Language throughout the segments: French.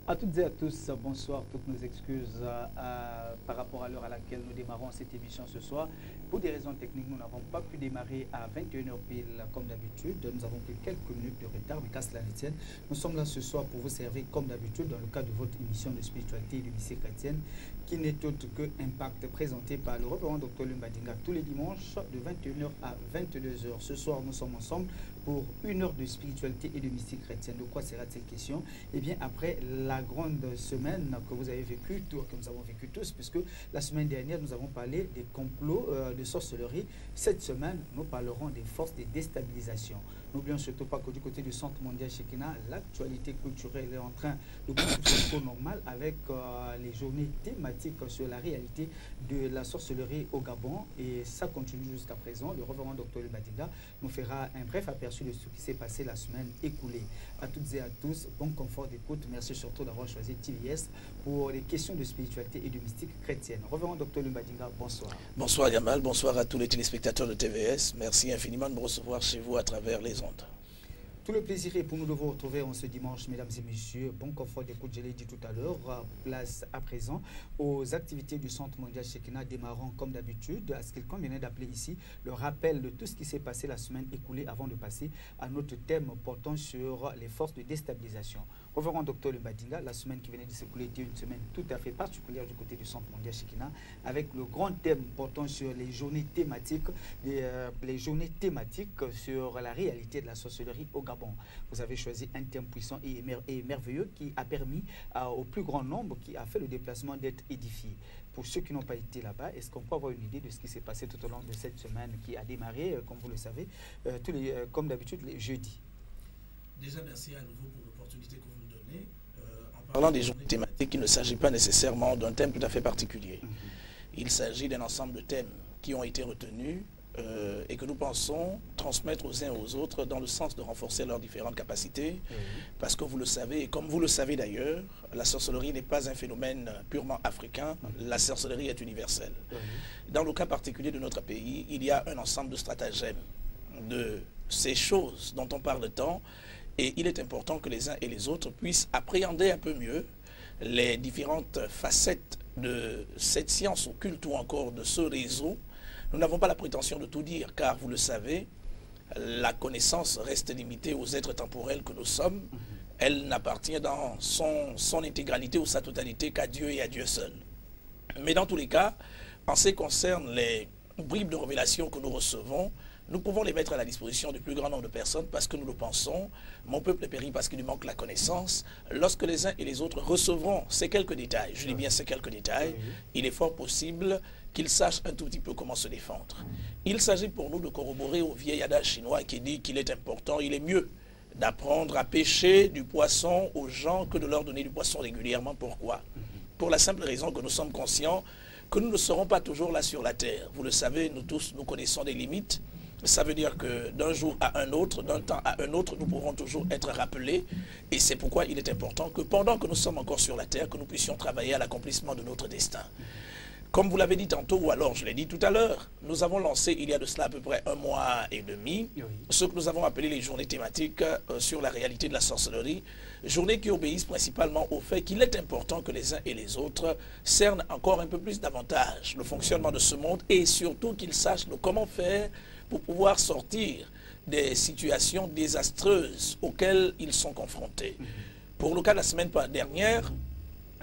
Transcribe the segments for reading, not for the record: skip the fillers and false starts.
À toutes et à tous, bonsoir. Toutes nos excuses par rapport à l'heure à laquelle nous démarrons cette émission ce soir. Pour des raisons techniques, nous n'avons pas pu démarrer à 21h pile comme d'habitude. Nous avons pris quelques minutes de retard, mais qu'à cela ne tienne, nous sommes là ce soir pour vous servir comme d'habitude dans le cadre de votre émission de spiritualité et de mystique chrétienne qui n'est autre que Impact, présenté par le révérend Dr Lumbadinga tous les dimanches de 21h à 22h. Ce soir, nous sommes ensemble pour une heure de spiritualité et de mystique chrétienne. De quoi sera-t-il question? Eh bien, après la grande semaine que vous avez vécue, que nous avons vécu tous, puisque la semaine dernière, nous avons parlé des complots de sorcellerie. Cette semaine, nous parlerons des forces de déstabilisation. N'oublions surtout pas que du côté du Centre mondial Shekinah, l'actualité culturelle est en train de poursuivre au normal avec les journées thématiques sur la réalité de la sorcellerie au Gabon. Et ça continue jusqu'à présent. Le révérend Dr Lumbadinga nous fera un bref aperçu de ce qui s'est passé la semaine écoulée. À toutes et à tous, bon confort d'écoute. Merci surtout d'avoir choisi TVS pour les questions de spiritualité et de mystique chrétienne. Révérend Dr Lumbadinga, bonsoir. Bonsoir Gamal, bonsoir à tous les téléspectateurs de TVS. Merci infiniment de me recevoir chez vous à travers les ondes. Tout le plaisir est pour nous de vous retrouver en ce dimanche, mesdames et messieurs. Bon confort d'écoute, je l'ai dit tout à l'heure. Place à présent aux activités du Centre mondial Shekinah démarrant comme d'habitude. À ce qu'il convenait d'appeler ici le rappel de tout ce qui s'est passé la semaine écoulée avant de passer à notre thème portant sur les forces de déstabilisation. Révérend Dr Lumbadinga, la semaine qui venait de s'écouler était une semaine tout à fait particulière du côté du Centre mondial Shekinah, avec le grand thème portant sur les journées thématiques, sur la réalité de la sorcellerie au Gabon. Vous avez choisi un thème puissant et merveilleux qui a permis au plus grand nombre qui a fait le déplacement d'être édifié. Pour ceux qui n'ont pas été là-bas, est-ce qu'on peut avoir une idée de ce qui s'est passé tout au long de cette semaine qui a démarré, comme vous le savez, comme d'habitude, les jeudis? Déjà, merci à nouveau pour l'opportunité que vous me donnez. En parlant des journées thématiques, il ne s'agit pas nécessairement d'un thème tout à fait particulier. Il s'agit d'un ensemble de thèmes qui ont été retenus et que nous pensons transmettre aux uns et aux autres dans le sens de renforcer leurs différentes capacités. Parce que vous le savez, et comme vous le savez d'ailleurs, la sorcellerie n'est pas un phénomène purement africain, la sorcellerie est universelle. Dans le cas particulier de notre pays, il y a un ensemble de stratagèmes, de ces choses dont on parle tant, et il est important que les uns et les autres puissent appréhender un peu mieux les différentes facettes de cette science occulte ou encore de ce réseau. Nous n'avons pas la prétention de tout dire, car vous le savez, la connaissance reste limitée aux êtres temporels que nous sommes. Elle n'appartient dans son intégralité ou sa totalité qu'à Dieu et à Dieu seul. Mais dans tous les cas, en ce qui concerne les bribes de révélation que nous recevons, nous pouvons les mettre à la disposition du plus grand nombre de personnes parce que nous le pensons. Mon peuple périt parce qu'il lui manque la connaissance. Lorsque les uns et les autres recevront ces quelques détails, je dis bien ces quelques détails, il est fort possible qu'ils sachent un tout petit peu comment se défendre. Il s'agit pour nous de corroborer au vieil adage chinois qui dit qu'il est important, il est mieux d'apprendre à pêcher du poisson aux gens que de leur donner du poisson régulièrement. Pourquoi? Pour la simple raison que nous sommes conscients que nous ne serons pas toujours là sur la terre. Vous le savez, nous tous, nous connaissons des limites. Ça veut dire que d'un jour à un autre, d'un temps à un autre, nous pourrons toujours être rappelés. Et c'est pourquoi il est important que pendant que nous sommes encore sur la terre, que nous puissions travailler à l'accomplissement de notre destin. Comme vous l'avez dit tantôt, ou alors je l'ai dit tout à l'heure, nous avons lancé il y a de cela à peu près 1 mois et demi, ce que nous avons appelé les journées thématiques sur la réalité de la sorcellerie. Journées qui obéissent principalement au fait qu'il est important que les uns et les autres cernent encore un peu plus davantage le fonctionnement de ce monde et surtout qu'ils sachent comment faire pour pouvoir sortir des situations désastreuses auxquelles ils sont confrontés. Pour le cas de la semaine dernière,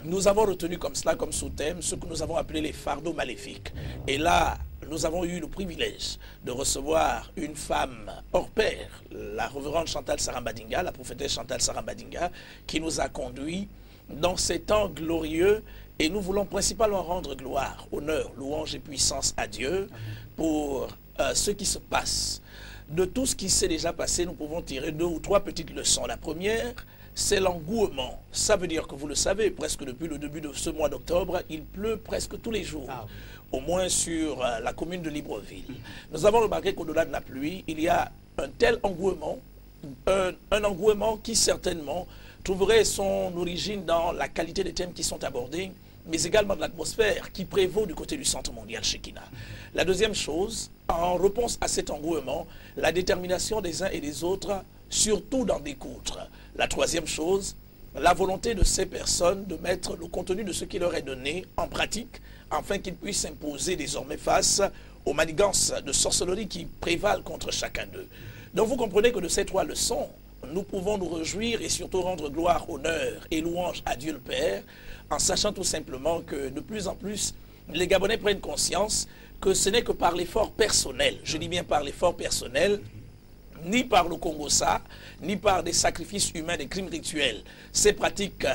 nous avons retenu comme cela, comme sous-thème, ce que nous avons appelé les fardeaux maléfiques. Et là, nous avons eu le privilège de recevoir une femme hors pair, la révérende Chantal Sarambadinga, la prophétesse Chantal Sarambadinga, qui nous a conduits dans ces temps glorieux. Et nous voulons principalement rendre gloire, honneur, louange et puissance à Dieu pour ce qui se passe. De tout ce qui s'est déjà passé, nous pouvons tirer 2 ou 3 petites leçons. La première, c'est l'engouement. Ça veut dire que vous le savez, presque depuis le début de ce mois d'octobre, il pleut presque tous les jours, au moins sur la commune de Libreville. Nous avons remarqué qu'au-delà de la pluie, il y a un tel engouement, un engouement qui certainement trouverait son origine dans la qualité des thèmes qui sont abordés, mais également de l'atmosphère qui prévaut du côté du Centre mondial Shekinah. La deuxième chose, en réponse à cet engouement, la détermination des uns et des autres, surtout d'en découdre. La troisième chose, la volonté de ces personnes de mettre le contenu de ce qui leur est donné en pratique, afin qu'ils puissent s'imposer désormais face aux manigances de sorcellerie qui prévalent contre chacun d'eux. Donc vous comprenez que de ces 3 leçons, nous pouvons nous réjouir et surtout rendre gloire, honneur et louange à Dieu le Père, en sachant tout simplement que de plus en plus, les Gabonais prennent conscience que ce n'est que par l'effort personnel, je dis bien par l'effort personnel, ni par le Congo-Ça, ni par des sacrifices humains, des crimes rituels. Ces pratiques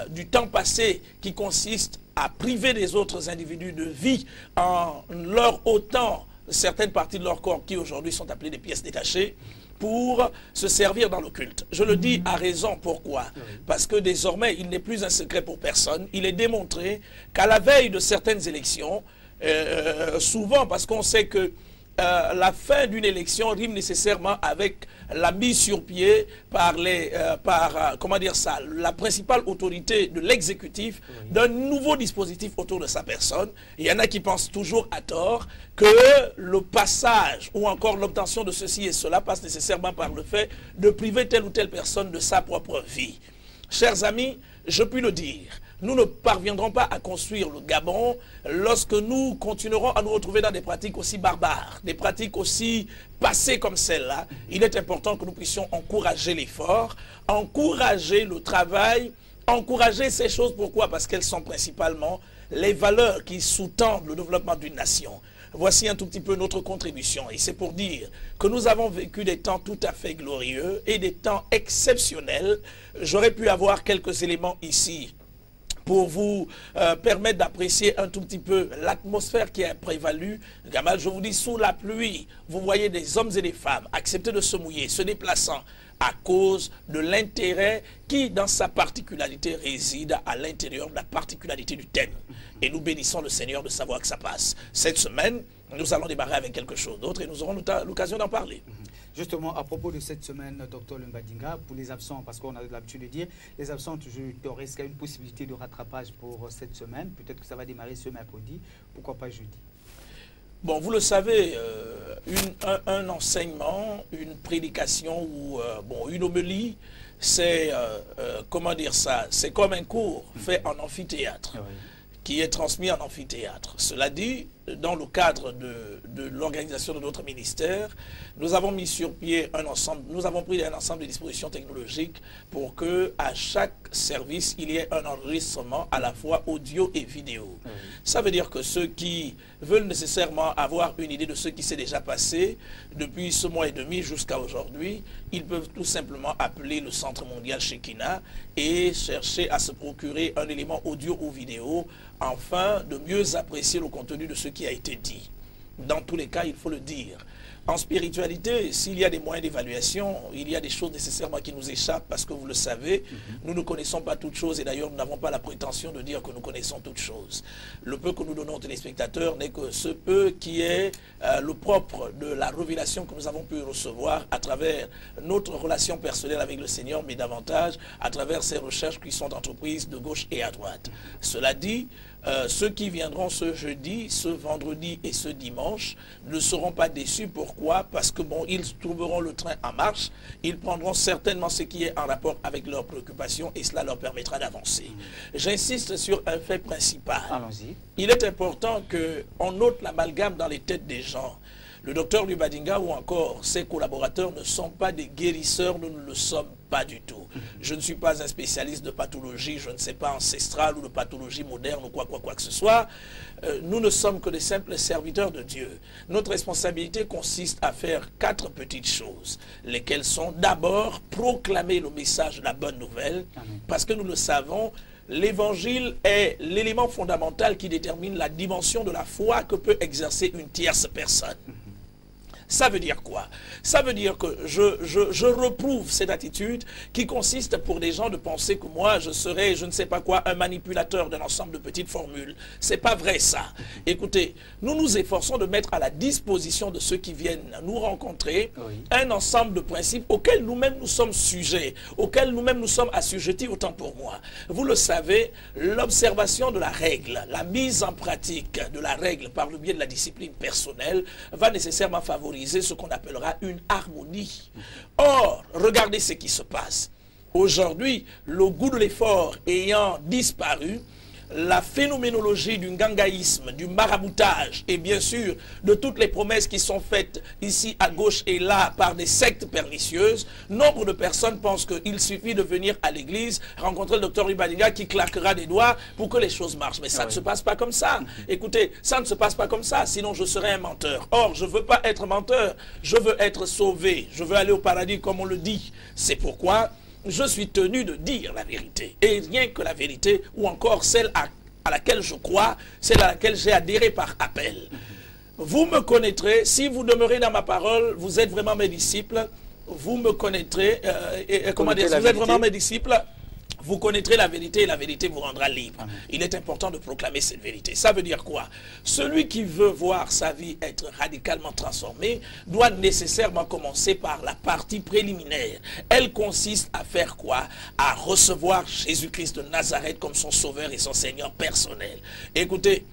du temps passé qui consistent à priver des autres individus de vie en leur ôtant certaines parties de leur corps qui aujourd'hui sont appelées des pièces détachées pour se servir dans le culte. Je le dis à raison, pourquoi? Parce que désormais, il n'est plus un secret pour personne. Il est démontré qu'à la veille de certaines élections, souvent parce qu'on sait que la fin d'une élection rime nécessairement avec la mise sur pied par la principale autorité de l'exécutif d'un nouveau dispositif autour de sa personne. Il y en a qui pensent toujours à tort que le passage ou encore l'obtention de ceci et cela passe nécessairement par le fait de priver telle ou telle personne de sa propre vie. Chers amis, je puis le dire, nous ne parviendrons pas à construire le Gabon lorsque nous continuerons à nous retrouver dans des pratiques aussi barbares, des pratiques aussi passées comme celle-là. Il est important que nous puissions encourager l'effort, encourager le travail, encourager ces choses. Pourquoi? Parce qu'elles sont principalement les valeurs qui sous-tendent le développement d'une nation. Voici un tout petit peu notre contribution. Et c'est pour dire que nous avons vécu des temps tout à fait glorieux et des temps exceptionnels. J'aurais pu avoir quelques éléments ici pour vous permettre d'apprécier un tout petit peu l'atmosphère qui a prévalu. Gamal, je vous dis, sous la pluie, vous voyez des hommes et des femmes accepter de se mouiller, se déplaçant à cause de l'intérêt qui, dans sa particularité, réside à l'intérieur de la particularité du thème. Et nous bénissons le Seigneur de savoir que ça passe. Cette semaine, nous allons démarrer avec quelque chose d'autre et nous aurons l'occasion d'en parler. Justement, à propos de cette semaine, Dr Mbadinga, pour les absents, parce qu'on a l'habitude de dire, les absents, est-ce qu'il y a une possibilité de rattrapage pour cette semaine? Peut-être que ça va démarrer ce mercredi, pourquoi pas jeudi? Bon, vous le savez, un enseignement, une prédication ou une homélie, c'est, comment dire ça, c'est comme un cours fait en amphithéâtre, qui est transmis en amphithéâtre. Cela dit, dans le cadre de l'organisation de notre ministère, nous avons mis sur pied un ensemble, nous avons pris un ensemble de dispositions technologiques pour que à chaque service, il y ait un enregistrement à la fois audio et vidéo. Ça veut dire que ceux qui veulent nécessairement avoir une idée de ce qui s'est déjà passé depuis ce mois et demi jusqu'à aujourd'hui, ils peuvent tout simplement appeler le Centre mondial Shekinah et chercher à se procurer un élément audio ou vidéo afin de mieux apprécier le contenu de ce qui a été dit. Dans tous les cas, il faut le dire. En spiritualité, s'il y a des moyens d'évaluation, il y a des choses nécessairement qui nous échappent parce que vous le savez, nous ne connaissons pas toutes choses et d'ailleurs nous n'avons pas la prétention de dire que nous connaissons toutes choses. Le peu que nous donnons aux téléspectateurs n'est que ce peu qui est le propre de la révélation que nous avons pu recevoir à travers notre relation personnelle avec le Seigneur, mais davantage à travers ces recherches qui sont entreprises de gauche et à droite. Cela dit, ceux qui viendront ce jeudi, ce vendredi et ce dimanche ne seront pas déçus. Pourquoi? Parce que bon, ils trouveront le train en marche, ils prendront certainement ce qui est en rapport avec leurs préoccupations et cela leur permettra d'avancer. J'insiste sur un fait principal. Allons-y. Il est important qu'on note l'amalgame dans les têtes des gens. Le docteur Mbadinga ou encore ses collaborateurs ne sont pas des guérisseurs, nous ne le sommes pas du tout. Je ne suis pas un spécialiste de pathologie, je ne sais pas ancestrale ou de pathologie moderne ou quoi que ce soit. Nous ne sommes que des simples serviteurs de Dieu. Notre responsabilité consiste à faire 4 petites choses, lesquelles sont d'abord proclamer le message de la bonne nouvelle, parce que nous le savons, l'évangile est l'élément fondamental qui détermine la dimension de la foi que peut exercer une tierce personne. Ça veut dire quoi? Ça veut dire que je reprouve cette attitude qui consiste pour des gens de penser que moi je serais, je ne sais pas quoi, un manipulateur d'un ensemble de petites formules. C'est pas vrai ça. Écoutez, nous nous efforçons de mettre à la disposition de ceux qui viennent nous rencontrer un ensemble de principes auxquels nous-mêmes nous sommes sujets, auxquels nous-mêmes nous sommes assujettis, autant pour moi. Vous le savez, l'observation de la règle, la mise en pratique de la règle par le biais de la discipline personnelle va nécessairement favoriser ce qu'on appellera une harmonie. Or, regardez ce qui se passe. Aujourd'hui, le goût de l'effort ayant disparu, la phénoménologie du gangaïsme, du maraboutage et bien sûr de toutes les promesses qui sont faites ici à gauche et là par des sectes pernicieuses, nombre de personnes pensent qu'il suffit de venir à l'église, rencontrer le docteur Lubadiga qui claquera des doigts pour que les choses marchent. Mais ça ne se passe pas comme ça. Écoutez, ça ne se passe pas comme ça, sinon je serais un menteur. Or, je ne veux pas être menteur, je veux être sauvé, je veux aller au paradis comme on le dit. C'est pourquoi je suis tenu de dire la vérité. Et rien que la vérité, ou encore celle à laquelle je crois, celle à laquelle j'ai adhéré par appel. Vous me connaîtrez, si vous demeurez dans ma parole, vous êtes vraiment mes disciples, vous me connaîtrez, comment dire, si vous êtes vraiment mes disciples, vous connaîtrez la vérité et la vérité vous rendra libre. Il est important de proclamer cette vérité. Ça veut dire quoi? Celui qui veut voir sa vie être radicalement transformée doit nécessairement commencer par la partie préliminaire. Elle consiste à faire quoi? À recevoir Jésus-Christ de Nazareth comme son sauveur et son Seigneur personnel. Écoutez,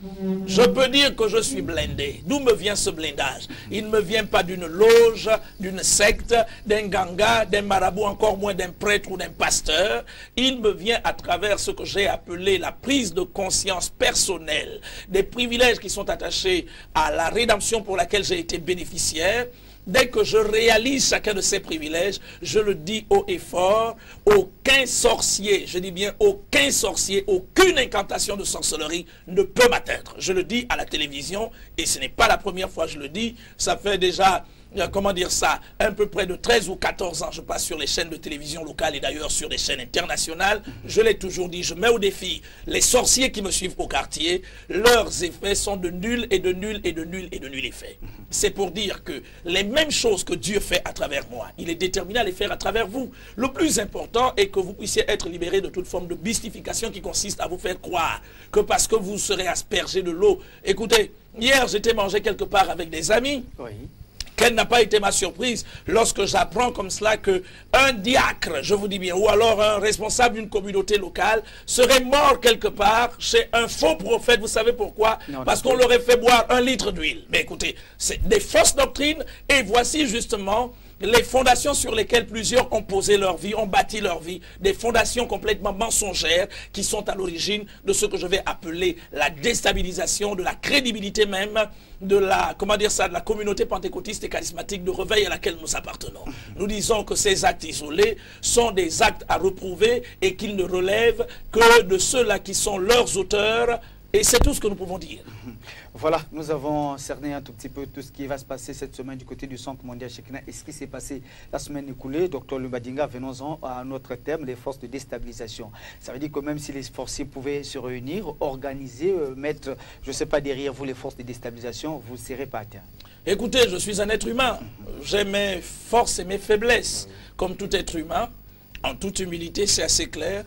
je peux dire que je suis blindé. D'où me vient ce blindage? Il ne me vient pas d'une loge, d'une secte, d'un ganga, d'un marabout, encore moins d'un prêtre ou d'un pasteur. Il me vient à travers ce que j'ai appelé la prise de conscience personnelle des privilèges qui sont attachés à la rédemption pour laquelle j'ai été bénéficiaire. Dès que je réalise chacun de ces privilèges, je le dis haut et fort, aucun sorcier, je dis bien aucun sorcier, aucune incantation de sorcellerie ne peut m'atteindre. Je le dis à la télévision et ce n'est pas la première fois que je le dis, ça fait déjà... comment dire ça, un peu près de 13 ou 14 ans, je passe sur les chaînes de télévision locales et d'ailleurs sur des chaînes internationales. Je l'ai toujours dit, je mets au défi les sorciers qui me suivent au quartier. Leurs effets sont de nul et de nul et de nul et de nul effet. C'est pour dire que les mêmes choses que Dieu fait à travers moi, il est déterminé à les faire à travers vous. Le plus important est que vous puissiez être libérés de toute forme de mystification qui consiste à vous faire croire que parce que vous serez aspergé de l'eau. Écoutez, hier j'étais mangé quelque part avec des amis. Oui. Quelle n'a pas été ma surprise lorsque j'apprends comme cela qu'un diacre, je vous dis bien, ou alors un responsable d'une communauté locale, serait mort quelque part chez un faux prophète. Vous savez pourquoi? Parce qu'on leur aurait fait boire 1 litre d'huile. Mais écoutez, c'est des fausses doctrines et voici justement les fondations sur lesquelles plusieurs ont posé leur vie, ont bâti leur vie, des fondations complètement mensongères qui sont à l'origine de ce que je vais appeler la déstabilisation de la crédibilité même de la, comment dire ça, de la communauté pentecôtiste et charismatique de réveil à laquelle nous appartenons. Nous disons que ces actes isolés sont des actes à reprouver et qu'ils ne relèvent que de ceux-là qui sont leurs auteurs. Et c'est tout ce que nous pouvons dire. Voilà, nous avons cerné un tout petit peu tout ce qui va se passer cette semaine du côté du Centre mondial Shekinah et ce qui s'est passé la semaine écoulée. Docteur Lubadiga, venons-en à notre thème, les forces de déstabilisation. Ça veut dire que même si les forciers pouvaient se réunir, organiser, mettre, je ne sais pas, derrière vous les forces de déstabilisation, vous ne serez pas atteint. Écoutez, je suis un être humain. J'ai mes forces et mes faiblesses. Comme tout être humain, en toute humilité, c'est assez clair.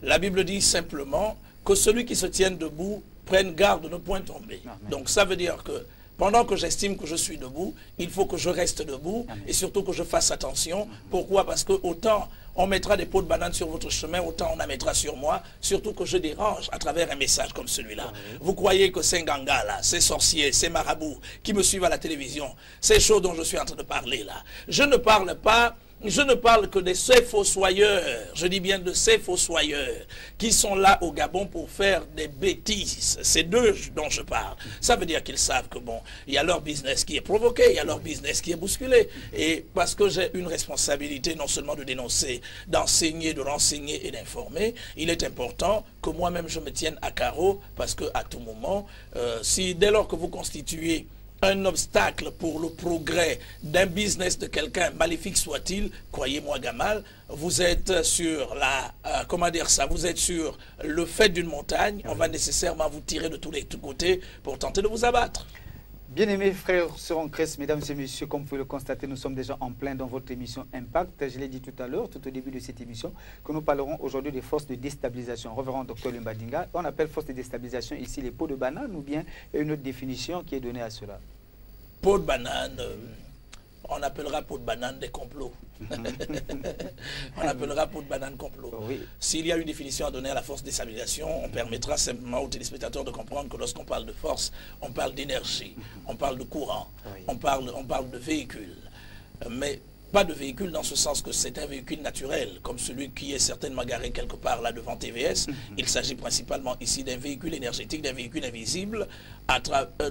La Bible dit simplement que celui qui se tienne debout prenne garde de ne point tomber. Amen. Donc ça veut dire que pendant que j'estime que je suis debout, il faut que je reste debout. Amen. Et surtout que je fasse attention. Pourquoi? Parce que autant on mettra des pots de banane sur votre chemin, autant on en mettra sur moi, surtout que je dérange à travers un message comme celui-là. Vous croyez que ces gangas là, ces sorciers, ces marabouts qui me suivent à la télévision, ces choses dont je suis en train de parler là, je ne parle pas. Je ne parle que de ces fossoyeurs, je dis bien de ces fossoyeurs qui sont là au Gabon pour faire des bêtises. C'est d'eux dont je parle. Ça veut dire qu'ils savent que bon, il y a leur business qui est provoqué, il y a leur business qui est bousculé. Et parce que j'ai une responsabilité non seulement de dénoncer, d'enseigner, de renseigner et d'informer, il est important que moi-même je me tienne à carreau parce que à tout moment, si dès lors que vous constituez un obstacle pour le progrès d'un business de quelqu'un, maléfique soit-il, croyez-moi Gamal, vous êtes sur la, comment dire ça, vous êtes sur le fait d'une montagne, on va nécessairement vous tirer de tous les côtés pour tenter de vous abattre. Bien-aimés frères, sœurs en Christ, mesdames et messieurs, comme vous pouvez le constater, nous sommes déjà en plein dans votre émission Impact. Je l'ai dit tout à l'heure, tout au début de cette émission, que nous parlerons aujourd'hui des forces de déstabilisation. Révérend Dr Lubadiga, on appelle force de déstabilisation ici les pots de banane ou bien une autre définition qui est donnée à cela? Pot de banane, on appellera pot de banane des complots. On appellera pot de banane complot. Oui. S'il y a une définition à donner à la force de déstabilisation, on permettra simplement aux téléspectateurs de comprendre que lorsqu'on parle de force, on parle d'énergie, on parle de courant, oui. on parle de véhicule. Mais pas de véhicule dans ce sens que c'est un véhicule naturel, comme celui qui est certainement garé quelque part là devant TVS. Il s'agit principalement ici d'un véhicule énergétique, d'un véhicule invisible,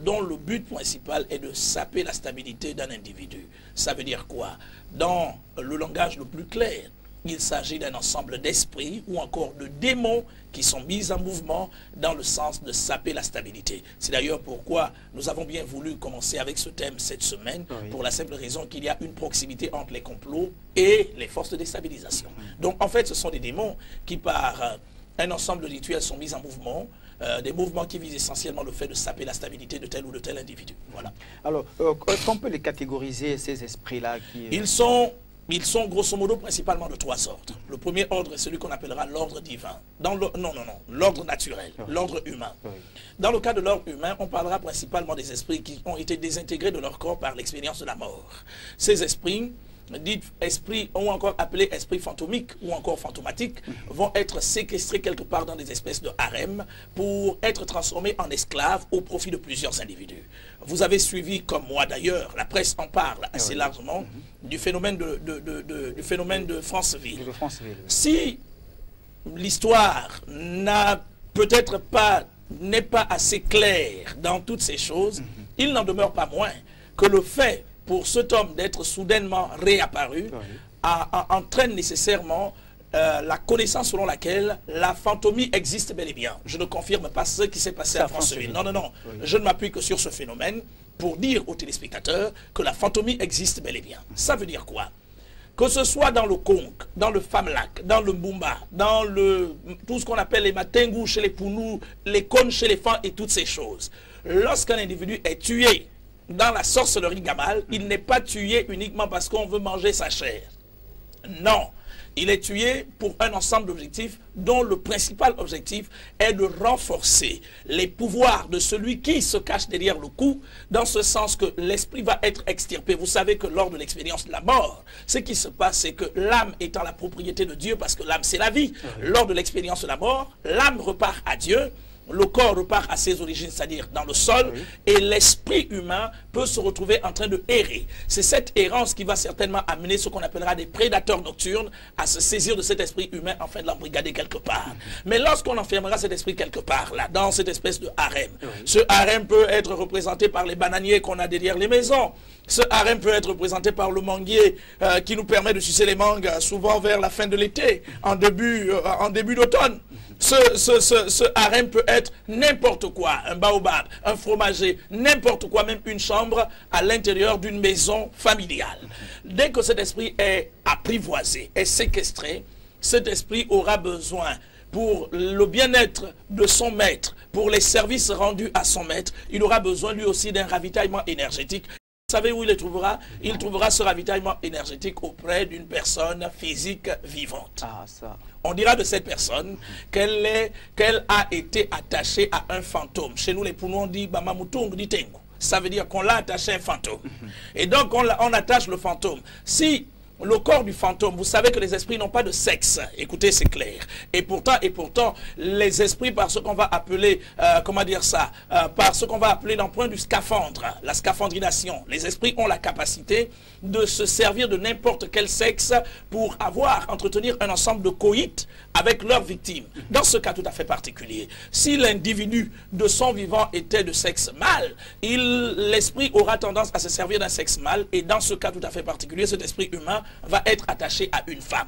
dont le but principal est de saper la stabilité d'un individu. Ça veut dire quoi? Dans le langage le plus clair, il s'agit d'un ensemble d'esprits ou encore de démons qui sont mis en mouvement dans le sens de saper la stabilité. C'est d'ailleurs pourquoi nous avons bien voulu commencer avec ce thème cette semaine, pour la simple raison qu'il y a une proximité entre les complots et les forces de déstabilisation. Donc en fait, ce sont des démons qui par un ensemble de rituels sont mis en mouvement, des mouvements qui visent essentiellement le fait de saper la stabilité de tel ou de tel individu. Voilà. Alors, qu'on peut les catégoriser, ces esprits-là qui... Ils sont grosso modo principalement de 3 ordres. Le premier ordre est celui qu'on appellera l'ordre divin. L'ordre naturel, l'ordre humain. Dans le cas de l'ordre humain, on parlera principalement des esprits qui ont été désintégrés de leur corps par l'expérience de la mort. Ces esprits, dits esprits ou encore appelés esprits fantomiques ou encore fantomatiques, vont être séquestrés quelque part dans des espèces de harem pour être transformés en esclaves au profit de plusieurs individus. Vous avez suivi, comme moi d'ailleurs, la presse en parle assez largement, du phénomène de Franceville. Si l'histoire n'est pas assez claire dans toutes ces choses, il n'en demeure pas moins que le fait pour cet homme d'être soudainement réapparu entraîne nécessairement la connaissance selon laquelle la fantomie existe bel et bien. Je ne confirme pas ce qui s'est passé à Franceville. Non. Je ne m'appuie que sur ce phénomène pour dire aux téléspectateurs que la fantomie existe bel et bien. Ça veut dire quoi? Que ce soit dans le Congo, dans le Famlac, dans le Mbumba, dans tout ce qu'on appelle les Matengu chez les Pounou, les Kon chez les Fans et toutes ces choses. Lorsqu'un individu est tué dans la sorcellerie gamale, il n'est pas tué uniquement parce qu'on veut manger sa chair. Non. Il est tué pour un ensemble d'objectifs dont le principal objectif est de renforcer les pouvoirs de celui qui se cache derrière le coup, dans ce sens que l'esprit va être extirpé. Vous savez que lors de l'expérience de la mort, ce qui se passe, c'est que l'âme étant la propriété de Dieu, parce que l'âme c'est la vie, lors de l'expérience de la mort, l'âme repart à Dieu, le corps repart à ses origines, c'est-à-dire dans le sol, et l'esprit humain peut se retrouver en train de errer. C'est cette errance qui va certainement amener ce qu'on appellera des prédateurs nocturnes à se saisir de cet esprit humain afin de l'embrigader quelque part. Mais lorsqu'on enfermera cet esprit quelque part, là, dans cette espèce de harem, ce harem peut être représenté par les bananiers qu'on a derrière les maisons. Ce harem peut être représenté par le manguier qui nous permet de sucer les mangues souvent vers la fin de l'été, en début d'automne. Ce harem peut être n'importe quoi, un baobab, un fromager, n'importe quoi, même une chambre à l'intérieur d'une maison familiale. Dès que cet esprit est apprivoisé, est séquestré, cet esprit aura besoin, pour le bien-être de son maître, pour les services rendus à son maître, il aura besoin lui aussi d'un ravitaillement énergétique. Vous savez où il le trouvera? Il trouvera ce ravitaillement énergétique auprès d'une personne physique vivante. On dira de cette personne qu'elle a été attachée à un fantôme. Chez nous, les Pounou, on dit Bamamutung di Tengu. Ça veut dire qu'on l'a attaché à un fantôme. Et donc, on attache le fantôme. Si le corps du fantôme, vous savez que les esprits n'ont pas de sexe. Écoutez, c'est clair. Et pourtant, les esprits, par ce qu'on va appeler, par ce qu'on va appeler l'emprunt du scaphandre, la scaphandrination, les esprits ont la capacité de se servir de n'importe quel sexe pour entretenir un ensemble de coïts avec leurs victimes. Dans ce cas tout à fait particulier, si l'individu de son vivant était de sexe mâle, l'esprit aura tendance à se servir d'un sexe mâle, et dans ce cas tout à fait particulier, cet esprit humain va être attaché à une femme.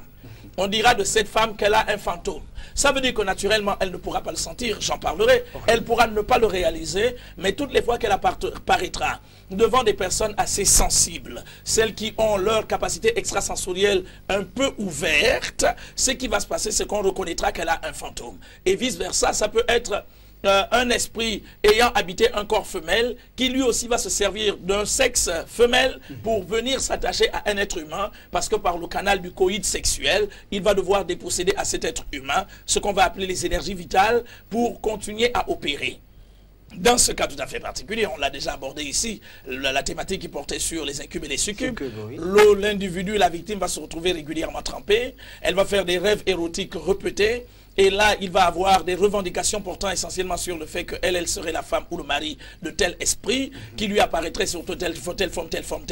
On dira de cette femme qu'elle a un fantôme. Ça veut dire que naturellement, elle ne pourra pas le sentir, j'en parlerai. Elle pourra ne pas le réaliser, mais toutes les fois qu'elle apparaîtra devant des personnes assez sensibles, celles qui ont leur capacité extrasensorielle un peu ouverte, ce qui va se passer, c'est qu'on reconnaîtra qu'elle a un fantôme. Et vice-versa, ça peut être un esprit ayant habité un corps femelle qui lui aussi va se servir d'un sexe femelle pour venir s'attacher à un être humain, parce que par le canal du coït sexuel, il va devoir déposséder à cet être humain ce qu'on va appeler les énergies vitales pour continuer à opérer. Dans ce cas tout à fait particulier, on l'a déjà abordé ici, la thématique qui portait sur les incubes et les succubes. L'individu, la victime va se retrouver régulièrement trempée, elle va faire des rêves érotiques répétés, Et là, il va avoir des revendications portant essentiellement sur le fait qu'elle, elle serait la femme ou le mari de tel esprit qui lui apparaîtrait sur telle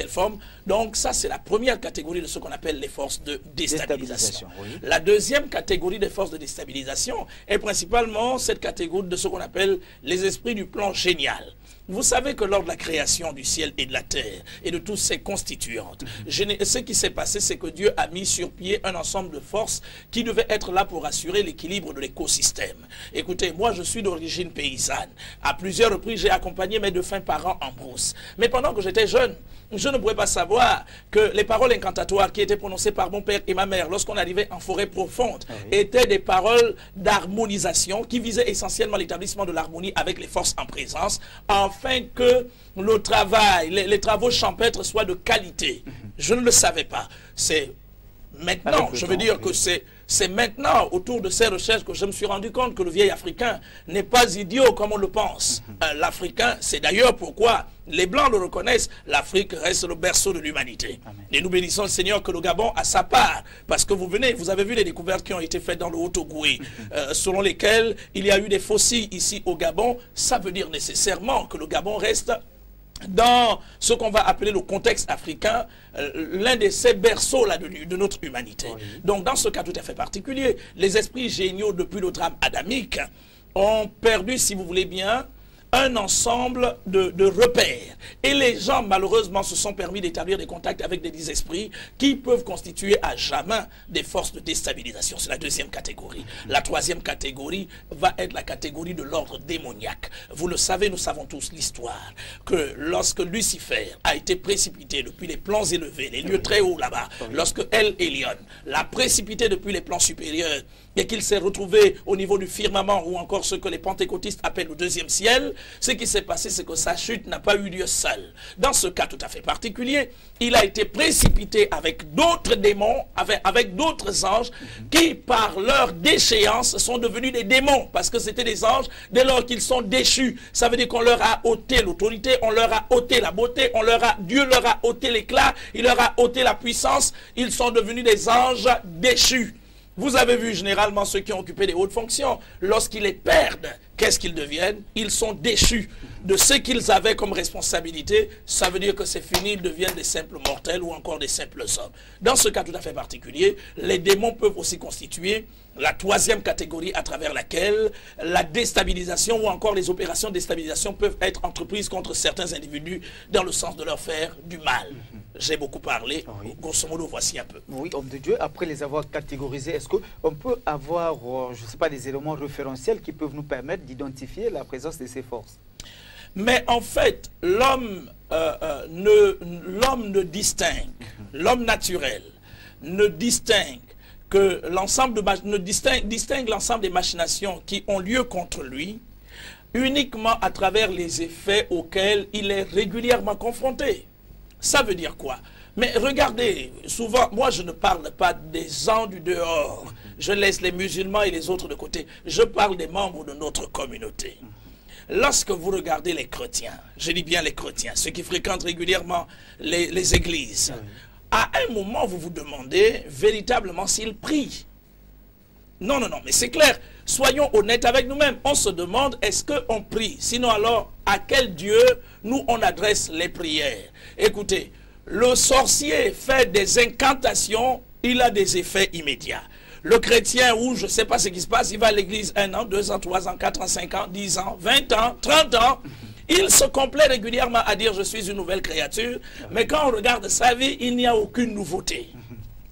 forme. Donc ça, c'est la première catégorie de ce qu'on appelle les forces de déstabilisation. Oui. La deuxième catégorie des forces de déstabilisation est principalement cette catégorie de ce qu'on appelle les esprits du plan génial. Vous savez que lors de la création du ciel et de la terre et de toutes ces constituantes, ce qui s'est passé, c'est que Dieu a mis sur pied un ensemble de forces qui devaient être là pour assurer l'équilibre de l'écosystème. Écoutez, moi je suis d'origine paysanne. À plusieurs reprises, j'ai accompagné mes défunts parents en brousse. Mais pendant que j'étais jeune, je ne pouvais pas savoir que les paroles incantatoires qui étaient prononcées par mon père et ma mère lorsqu'on arrivait en forêt profonde étaient des paroles d'harmonisation qui visaient essentiellement l'établissement de l'harmonie avec les forces en présence, afin que le travail, les travaux champêtres soient de qualité. Je ne le savais pas. C'est maintenant, je veux dire que c'est maintenant, autour de ces recherches, que je me suis rendu compte que le vieil Africain n'est pas idiot comme on le pense. L'Africain, c'est d'ailleurs pourquoi les Blancs le reconnaissent, l'Afrique reste le berceau de l'humanité. Et nous bénissons le Seigneur que le Gabon a sa part. Parce que vous avez vu les découvertes qui ont été faites dans le Haut-Ogooué, selon lesquelles il y a eu des fossiles ici au Gabon. Ça veut dire nécessairement que le Gabon reste dans ce qu'on va appeler le contexte africain, l'un de ces berceaux là de notre humanité. Donc dans ce cas tout à fait particulier, les esprits géniaux depuis le drame adamique ont perdu, si vous voulez bien, un ensemble de repères. Et les gens, malheureusement, se sont permis d'établir des contacts avec des esprits qui peuvent constituer à jamais des forces de déstabilisation. C'est la deuxième catégorie. La troisième catégorie va être la catégorie de l'ordre démoniaque. Vous le savez, nous savons tous l'histoire, que lorsque Lucifer a été précipité depuis les plans élevés, les lieux très hauts là-bas, lorsque El Elyon l'a précipité depuis les plans supérieurs, et qu'il s'est retrouvé au niveau du firmament, ou encore ce que les pentecôtistes appellent le deuxième ciel, ce qui s'est passé, c'est que sa chute n'a pas eu lieu seule. Dans ce cas tout à fait particulier, il a été précipité avec d'autres démons, avec d'autres anges, qui par leur déchéance sont devenus des démons, parce que c'était des anges, dès lors qu'ils sont déchus. Ça veut dire qu'on leur a ôté l'autorité, on leur a ôté la beauté, Dieu leur a ôté l'éclat, il leur a ôté la puissance, ils sont devenus des anges déchus. Vous avez vu généralement ceux qui ont occupé des hautes fonctions, lorsqu'ils les perdent, qu'est-ce qu'ils deviennent? Ils sont déchus de ce qu'ils avaient comme responsabilité. Ça veut dire que c'est fini, ils deviennent des simples mortels ou encore des simples hommes. Dans ce cas tout à fait particulier, les démons peuvent aussi constituer la troisième catégorie à travers laquelle la déstabilisation ou encore les opérations de déstabilisation peuvent être entreprises contre certains individus dans le sens de leur faire du mal. J'ai beaucoup parlé, grosso modo, voici un peu. Oui, homme de Dieu, après les avoir catégorisés, est-ce qu'on peut avoir, je ne sais pas, des éléments référentiels qui peuvent nous permettre d'identifier la présence de ces forces? Mais en fait, l'homme ne distingue, l'homme naturel ne distingue que l'ensemble distingue l'ensemble des machinations qui ont lieu contre lui uniquement à travers les effets auxquels il est régulièrement confronté. Ça veut dire quoi? Mais regardez, souvent, moi je ne parle pas des gens du dehors, je laisse les musulmans et les autres de côté, je parle des membres de notre communauté. Lorsque vous regardez les chrétiens, je dis bien les chrétiens, ceux qui fréquentent régulièrement les églises, à un moment, vous vous demandez véritablement s'ils prient. Non, non, non, mais c'est clair. Soyons honnêtes avec nous-mêmes. On se demande, est-ce qu'on prie? Sinon alors, à quel Dieu nous on adresse les prières? Écoutez, le sorcier fait des incantations, il a des effets immédiats. Le chrétien, ou je ne sais pas ce qui se passe, il va à l'église 1 an, 2 ans, 3 ans, 4 ans, 5 ans, 10 ans, 20 ans, 30 ans. Il se complaît régulièrement à dire je suis une nouvelle créature, mais quand on regarde sa vie, il n'y a aucune nouveauté.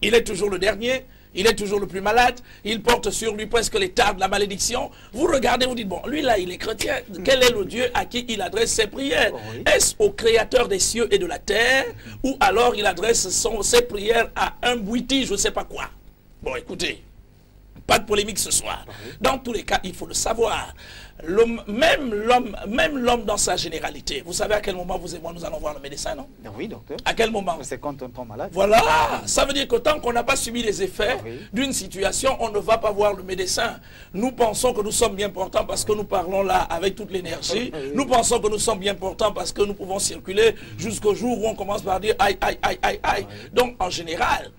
Il est toujours le dernier, il est toujours le plus malade, il porte sur lui presque les tares de la malédiction. Vous regardez, vous dites, bon, lui là, il est chrétien, quel est le Dieu à qui il adresse ses prières? Est-ce au créateur des cieux et de la terre, ou alors il adresse ses prières à un bouiti, je ne sais pas quoi? Bon, écoutez, pas de polémique ce soir. Dans tous les cas, il faut le savoir. Même l'homme dans sa généralité. Vous savez à quel moment vous et moi nous allons voir le médecin, non? Oui, docteur. À quel moment? C'est quand on tombe malade. Voilà. Ça veut dire que tant qu'on n'a pas subi les effets d'une situation, on ne va pas voir le médecin. Nous pensons que nous sommes bien portants parce que nous parlons là avec toute l'énergie. Nous pensons que nous sommes bien portants parce que nous pouvons circuler jusqu'au jour où on commence par dire aïe, aïe, aïe, aïe, aïe. Donc en général,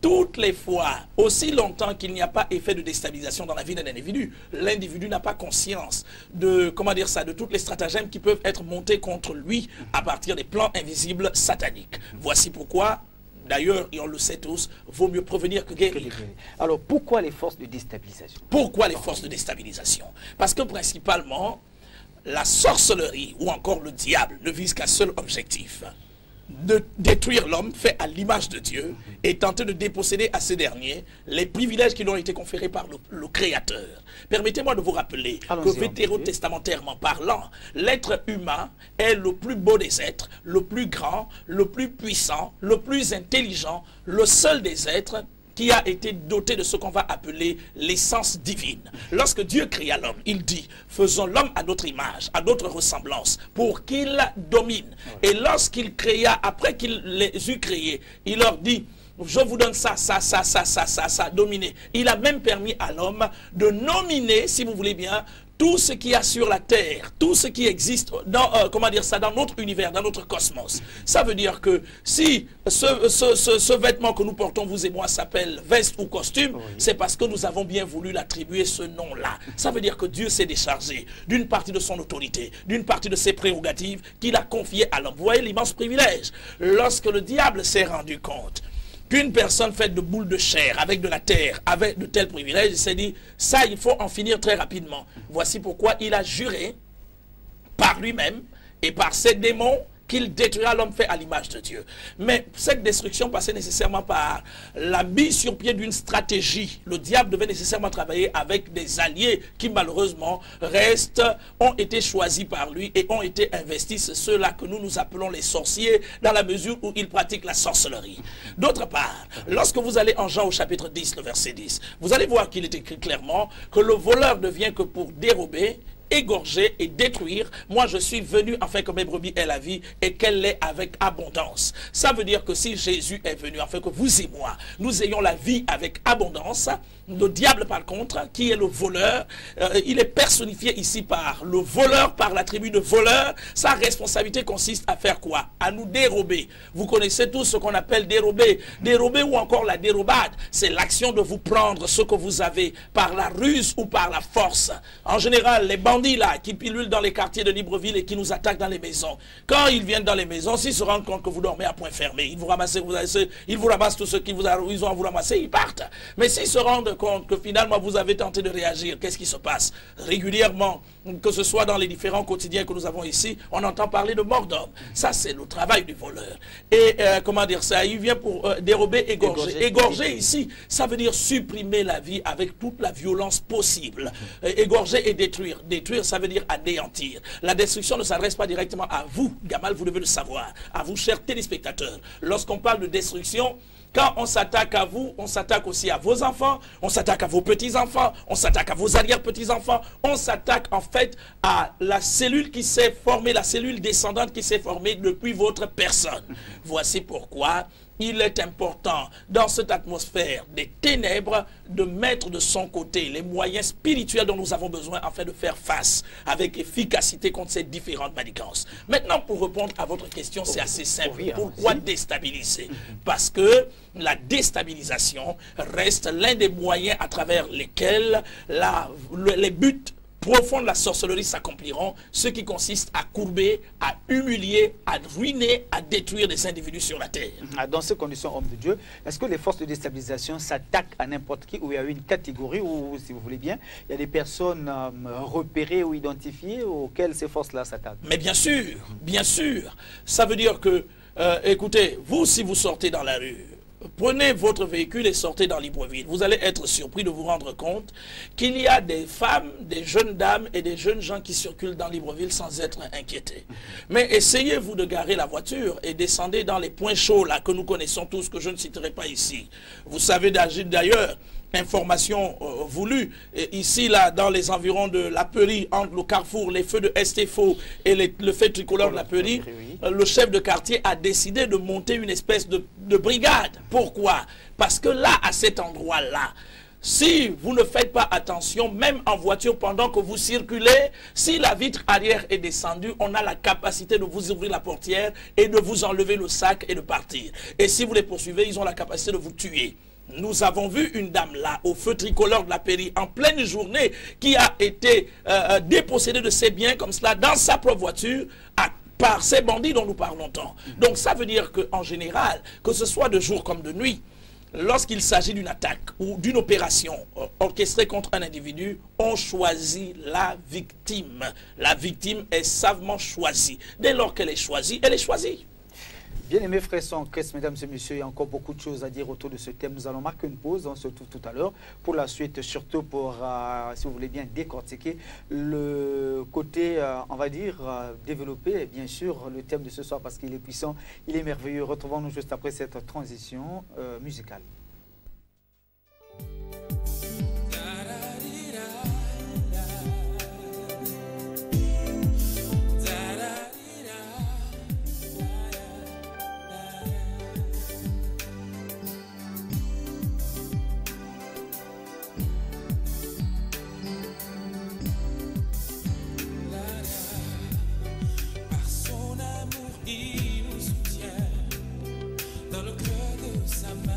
toutes les fois, aussi longtemps qu'il n'y a pas effet de déstabilisation dans la vie d'un individu, l'individu n'a pas conscience de, comment dire ça, de toutes les stratagèmes qui peuvent être montés contre lui à partir des plans invisibles sataniques. Voici pourquoi, d'ailleurs, et on le sait tous, vaut mieux prévenir que guérir. Alors, pourquoi les forces de déstabilisation? Pourquoi les forces de déstabilisation? Parce que principalement, la sorcellerie ou encore le diable ne vise qu'un seul objectif: de détruire l'homme fait à l'image de Dieu et tenter de déposséder à ce dernier les privilèges qui lui ont été conférés par le Créateur. Permettez-moi de vous rappeler que vétérotestamentairement parlant, l'être humain est le plus beau des êtres, le plus grand, le plus puissant, le plus intelligent, le seul des êtres qui a été doté de ce qu'on va appeler l'essence divine. Lorsque Dieu créa l'homme, il dit, faisons l'homme à notre image, à notre ressemblance, pour qu'il domine. Et lorsqu'il créa, après qu'il les eut créés, il leur dit, je vous donne ça, dominer. Il a même permis à l'homme de nominer, si vous voulez bien, tout ce qu'il y a sur la terre, tout ce qui existe dans, comment dire ça, dans notre univers, dans notre cosmos. Ça veut dire que si ce vêtement que nous portons, vous et moi, s'appelle veste ou costume, c'est parce que nous avons bien voulu l'attribuer ce nom-là. Ça veut dire que Dieu s'est déchargé d'une partie de son autorité, d'une partie de ses prérogatives qu'il a confiées à l'homme. Vous voyez l'immense privilège. Lorsque le diable s'est rendu compte qu'une personne faite de boules de chair, avec de la terre, avec de tels privilèges, il s'est dit, ça, il faut en finir très rapidement. Voici pourquoi il a juré par lui-même et par ses démons qu'il détruira l'homme fait à l'image de Dieu. Mais cette destruction passait nécessairement par la mise sur pied d'une stratégie. Le diable devait nécessairement travailler avec des alliés qui malheureusement ont été choisis par lui et ont été investis. C'est ceux-là que nous appelons les sorciers, dans la mesure où ils pratiquent la sorcellerie. D'autre part, lorsque vous allez en Jean au chapitre 10, le verset 10, vous allez voir qu'il est écrit clairement que le voleur ne vient que pour dérober, égorger et détruire. Moi je suis venu afin que mes brebis aient la vie et qu'elle l'ait avec abondance. Ça veut dire que si Jésus est venu afin que vous et moi nous ayons la vie avec abondance, le diable par contre, qui est le voleur, il est personnifié ici par le voleur, par l'attribut de voleur. Sa responsabilité consiste à faire quoi? À nous dérober. Vous connaissez tous ce qu'on appelle dérober. Dérober ou encore la dérobade, c'est l'action de vous prendre ce que vous avez par la ruse ou par la force. En général, les bandits là qui pilulent dans les quartiers de Libreville et qui nous attaquent dans les maisons, quand ils viennent dans les maisons, s'ils se rendent compte que vous dormez à point fermé, ils vous ramassent, ils vous ramassent tout ce qu'ils ont à vous ramasser, ils partent. Mais s'ils se rendent compte que finalement vous avez tenté de réagir, qu'est-ce qui se passe? Régulièrement, que ce soit dans les différents quotidiens que nous avons ici, on entend parler de mort d'homme. Ça, c'est le travail du voleur. Et comment dire ça? Il vient pour dérober, égorger. Égorger ici, ça veut dire supprimer la vie avec toute la violence possible. Égorger et détruire. Détruire, ça veut dire anéantir. La destruction ne s'adresse pas directement à vous, Gamal, vous devez le savoir. À vous, chers téléspectateurs. Lorsqu'on parle de destruction, quand on s'attaque à vous, on s'attaque aussi à vos enfants, on s'attaque à vos petits-enfants, on s'attaque à vos arrière-petits-enfants, on s'attaque en fait à la cellule qui s'est formée, la cellule descendante qui s'est formée depuis votre personne. Voici pourquoi il est important, dans cette atmosphère des ténèbres, de mettre de son côté les moyens spirituels dont nous avons besoin afin de faire face avec efficacité contre ces différentes manigances. Maintenant, pour répondre à votre question, c'est assez simple. Pourquoi déstabiliser? Parce que la déstabilisation reste l'un des moyens à travers lesquels les buts profonds de la sorcellerie s'accompliront, ce qui consiste à courber, à humilier, à ruiner, à détruire des individus sur la terre. Dans ces conditions, homme de Dieu, est-ce que les forces de déstabilisation s'attaquent à n'importe qui, ou il y a une catégorie, ou si vous voulez bien, il y a des personnes repérées ou identifiées auxquelles ces forces-là s'attaquent? Mais bien sûr, bien sûr. Ça veut dire que, écoutez, vous, si vous sortez dans la rue, prenez votre véhicule et sortez dans Libreville. Vous allez être surpris de vous rendre compte qu'il y a des femmes, des jeunes dames et des jeunes gens qui circulent dans Libreville sans être inquiétés. Mais essayez-vous de garer la voiture et descendez dans les points chauds là que nous connaissons tous, que je ne citerai pas ici. Vous savez d'ailleurs, information voulue, ici là dans les environs de La Peurie, entre le carrefour, les feux de Estefo et le feu tricolore de La Peurie, le chef de quartier a décidé de monter une espèce de brigade. Pourquoi? Parce que là, à cet endroit-là, si vous ne faites pas attention, même en voiture, pendant que vous circulez, si la vitre arrière est descendue, on a la capacité de vous ouvrir la portière et de vous enlever le sac et de partir. Et si vous les poursuivez, ils ont la capacité de vous tuer. Nous avons vu une dame là, au feu tricolore de la Pairie, en pleine journée, qui a été dépossédée de ses biens comme cela, dans sa propre voiture, par ces bandits dont nous parlons tant. Donc ça veut dire qu'en général, que ce soit de jour comme de nuit, lorsqu'il s'agit d'une attaque ou d'une opération orchestrée contre un individu, on choisit la victime. La victime est savamment choisie. Dès lors qu'elle est choisie, elle est choisie. Bien-aimés frères sans Christ, mesdames et messieurs, il y a encore beaucoup de choses à dire autour de ce thème. Nous allons marquer une pause, on se retrouve tout à l'heure pour la suite, surtout pour, si vous voulez bien, décortiquer le côté, on va dire, développer, bien sûr, le thème de ce soir parce qu'il est puissant, il est merveilleux. Retrouvons-nous juste après cette transition musicale. Dans le creux de sa main,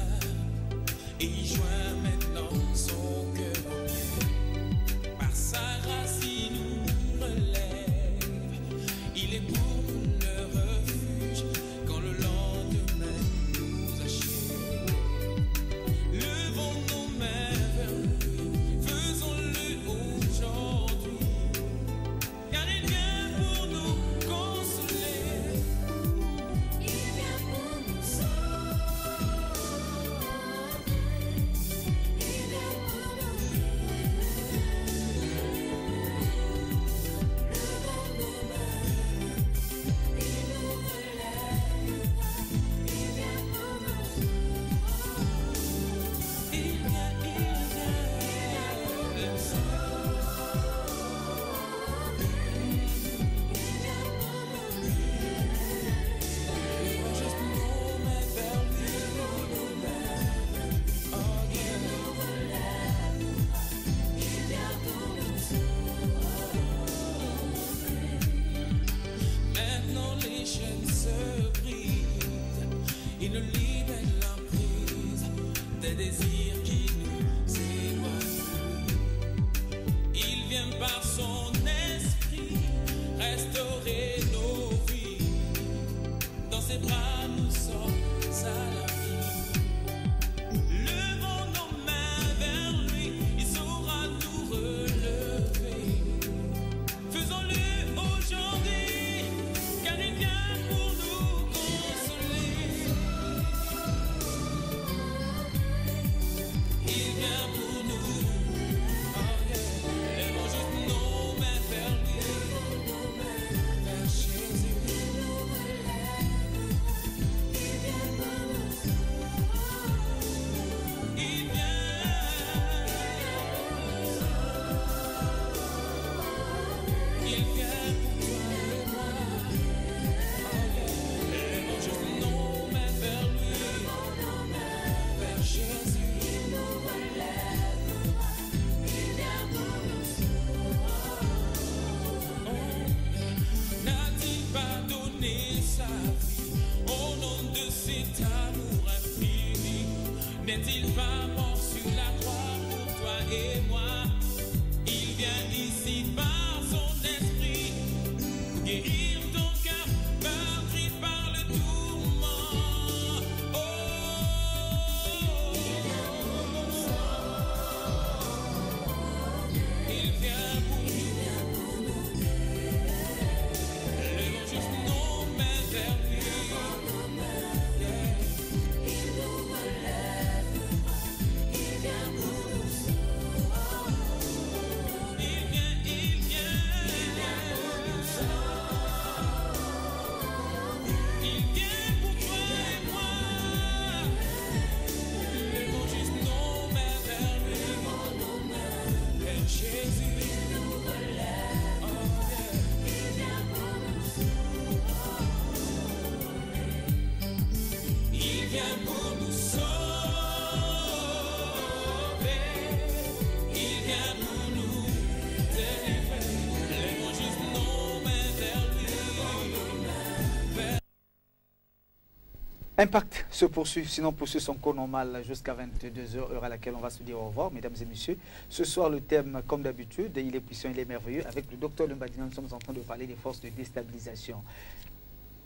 Impact se poursuit, sinon poursuit son cours normal jusqu'à 22h, heure à laquelle on va se dire au revoir, mesdames et messieurs. Ce soir, le thème, comme d'habitude, il est puissant, il est merveilleux. Avec le docteur Lumbadinga, nous sommes en train de parler des forces de déstabilisation.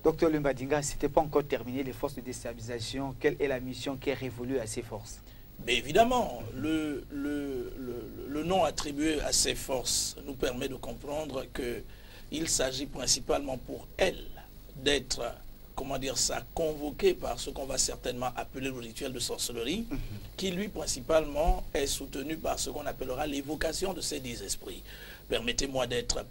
Docteur Lumbadinga, si ce n'était pas encore terminé, les forces de déstabilisation, quelle est la mission qui est révolue à ces forces? Mais évidemment, le nom attribué à ces forces nous permet de comprendre qu'il s'agit principalement pour elles d'être, comment dire ça, convoquées par ce qu'on va certainement appeler le rituel de sorcellerie, qui lui principalement est soutenu par ce qu'on appellera l'évocation de ces 10 esprits. Permettez-moi d'être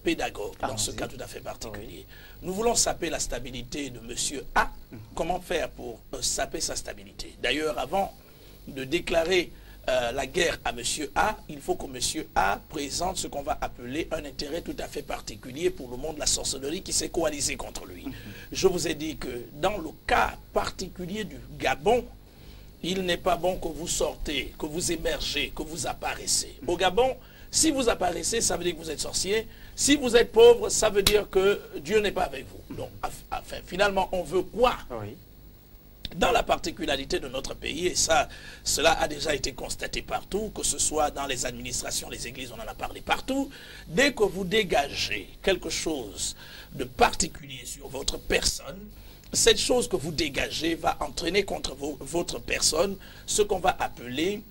pédagogue dans ce cas tout à fait particulier. Nous voulons saper la stabilité de monsieur A. Comment faire pour saper sa stabilité? D'ailleurs, avant de déclarer la guerre à monsieur A, il faut que monsieur A présente ce qu'on va appeler un intérêt tout à fait particulier pour le monde de la sorcellerie qui s'est coalisé contre lui. Je vous ai dit que dans le cas particulier du Gabon, il n'est pas bon que vous sortez, que vous émergez, que vous apparaissez. Au Gabon, si vous apparaissez, ça veut dire que vous êtes sorcier. Si vous êtes pauvre, ça veut dire que Dieu n'est pas avec vous. Donc, enfin, finalement, on veut quoi? Dans la particularité de notre pays, et ça, cela a déjà été constaté partout, que ce soit dans les administrations, les églises, on en a parlé partout, dès que vous dégagez quelque chose de particulier sur votre personne, cette chose que vous dégagez va entraîner contre votre personne ce qu'on va appeler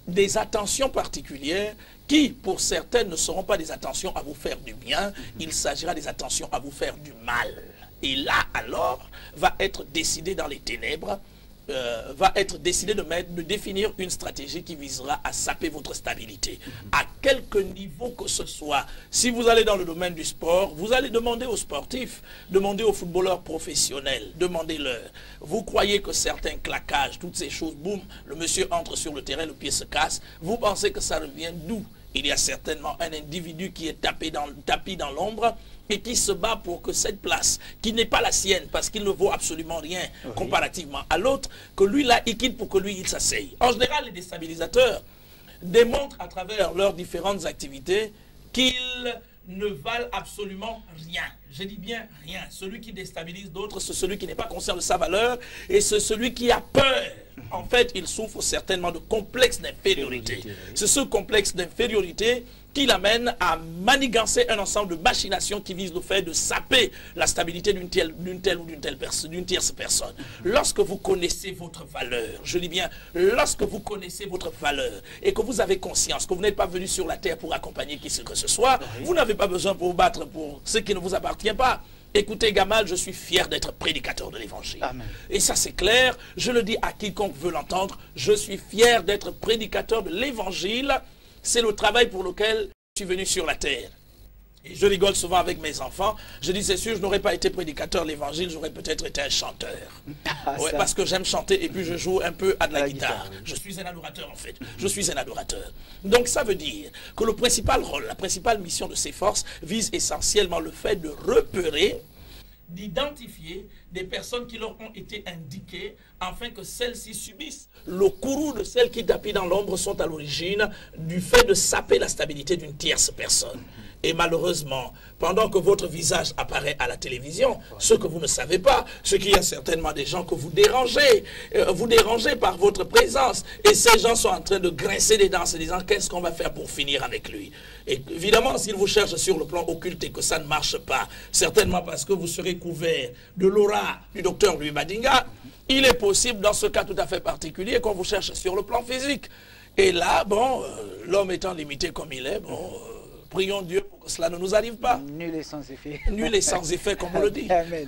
des attentions particulières qui, pour certaines, ne seront pas des attentions à vous faire du bien, il s'agira des attentions à vous faire du mal. Et là, alors, va être décidé dans les ténèbres, va être décidé de définir une stratégie qui visera à saper votre stabilité. À quelque niveau que ce soit, si vous allez dans le domaine du sport, vous allez demander aux sportifs, demander aux footballeurs professionnels, demandez-leur. Vous croyez que certains claquages, toutes ces choses, boum, le monsieur entre sur le terrain, le pied se casse, vous pensez que ça revient d'où? Il y a certainement un individu qui est tapis dans l'ombre et qui se bat pour que cette place, qui n'est pas la sienne, parce qu'il ne vaut absolument rien comparativement à l'autre, que lui là, il quitte pour que lui, il s'asseye. En général, les déstabilisateurs démontrent à travers leurs différentes activités qu'ils ne valent absolument rien. Je dis bien rien. Celui qui déstabilise d'autres, c'est celui qui n'est pas conscient de sa valeur et c'est celui qui a peur. En fait, il souffre certainement de complexe d'infériorité. C'est ce complexe d'infériorité qui l'amène à manigancer un ensemble de machinations qui visent le fait de saper la stabilité d'une telle ou d'une tierce personne. Lorsque vous connaissez votre valeur, je dis bien, lorsque vous connaissez votre valeur et que vous avez conscience que vous n'êtes pas venu sur la terre pour accompagner qui que ce soit, vous n'avez pas besoin pour vous battre pour ce qui ne vous appartient pas. Écoutez, Gamal, je suis fier d'être prédicateur de l'évangile. Et ça, c'est clair. Je le dis à quiconque veut l'entendre. Je suis fier d'être prédicateur de l'évangile. C'est le travail pour lequel je suis venu sur la terre. Et je rigole souvent avec mes enfants. Je dis, c'est sûr, je n'aurais pas été prédicateur de l'évangile, j'aurais peut-être été un chanteur. Ouais, parce que j'aime chanter et puis je joue un peu à de la guitare. Je suis un adorateur, en fait. Je suis un adorateur. Donc, ça veut dire que le principal rôle, la principale mission de ces forces vise essentiellement le fait de repérer, d'identifier des personnes qui leur ont été indiquées afin que celles-ci subissent le courroux de celles qui, tapis dans l'ombre, sont à l'origine du fait de saper la stabilité d'une tierce personne. Et malheureusement, pendant que votre visage apparaît à la télévision, ce que vous ne savez pas, c'est qu'il y a certainement des gens que vous dérangez par votre présence. Et ces gens sont en train de grincer des dents en se disant qu'est-ce qu'on va faire pour finir avec lui. Et évidemment, s'ils vous cherchent sur le plan occulte et que ça ne marche pas, certainement parce que vous serez couvert de l'aura du docteur Lumbadinga, il est possible dans ce cas tout à fait particulier qu'on vous cherche sur le plan physique. Et là, bon, l'homme étant limité comme il est, bon... prions Dieu pour que cela ne nous arrive pas. Nul et sans effet. Nul et sans effet, comme on le dit. Amen.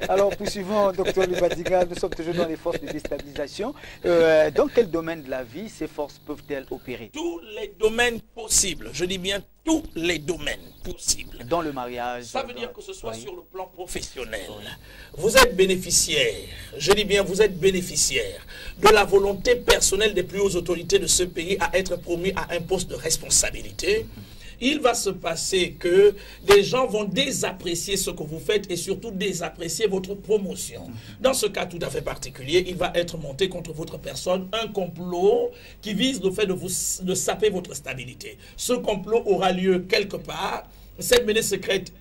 Alors, poursuivons, docteur Lumbadinga, nous sommes toujours dans les forces de déstabilisation. Dans quel domaine de la vie ces forces peuvent-elles opérer? Tous les domaines possibles. Je dis bien tous les domaines possibles. Dans le mariage. Ça veut dire que ce soit sur le plan professionnel. Vous êtes bénéficiaire, je dis bien vous êtes bénéficiaire de la volonté personnelle des plus hautes autorités de ce pays à être promu à un poste de responsabilité. Il va se passer que des gens vont désapprécier ce que vous faites et surtout désapprécier votre promotion. Dans ce cas tout à fait particulier, il va être monté contre votre personne un complot qui vise le fait de saper votre stabilité. Ce complot aura lieu quelque part. Cette menace secrète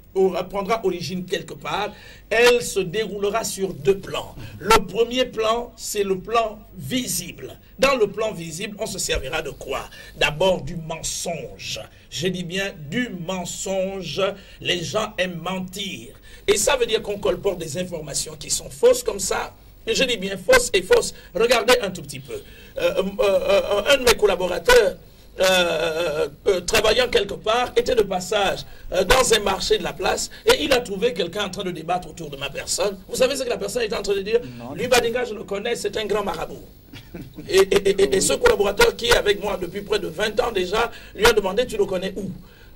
prendra origine quelque part, elle se déroulera sur 2 plans. Le premier plan, c'est le plan visible. Dans le plan visible, on se servira de quoi? D'abord du mensonge. Je dis bien du mensonge. Les gens aiment mentir. Et ça veut dire qu'on colporte des informations qui sont fausses comme ça. Et je dis bien fausses et fausses. Regardez un tout petit peu. Un de mes collaborateurs, travaillant quelque part, était de passage dans un marché de la place et il a trouvé quelqu'un en train de débattre autour de ma personne. Vous savez ce que la personne était en train de dire? Lui, Badinga, je le connais, c'est un grand marabout. Et ce collaborateur qui est avec moi depuis près de 20 ans déjà, lui a demandé, tu le connais où?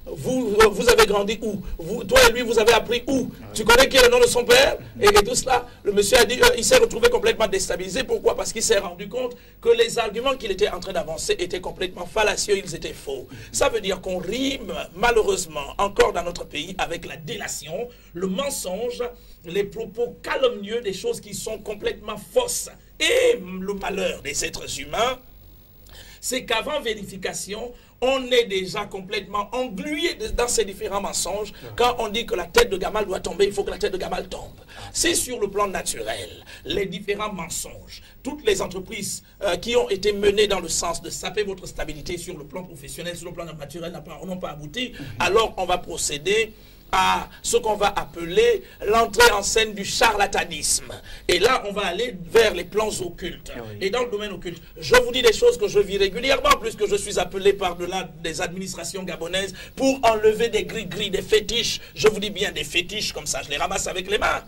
Vous avez grandi où? Toi et lui, vous avez appris où? Tu connais qui est le nom de son père? Et tout cela, le monsieur a dit, il s'est retrouvé complètement déstabilisé. Pourquoi? Parce qu'il s'est rendu compte que les arguments qu'il était en train d'avancer étaient complètement fallacieux, ils étaient faux. Ça veut dire qu'on rime, malheureusement, encore dans notre pays, avec la délation, le mensonge, les propos calomnieux, des choses qui sont complètement fausses. Et le malheur des êtres humains, c'est qu'avant vérification, on est déjà complètement englué dans ces différents mensonges. Quand on dit que la tête de Gamal doit tomber, il faut que la tête de Gamal tombe. C'est sur le plan naturel, les différents mensonges. Toutes les entreprises qui ont été menées dans le sens de saper votre stabilité sur le plan professionnel, sur le plan naturel, n'ont pas abouti. Alors on va procéder à ce qu'on va appeler l'entrée en scène du charlatanisme. Et là, on va aller vers les plans occultes. Et dans le domaine occulte, je vous dis des choses que je vis régulièrement, puisque je suis appelé par-delà des administrations gabonaises pour enlever des gris-gris, des fétiches. Je vous dis bien des fétiches comme ça, je les ramasse avec les mains.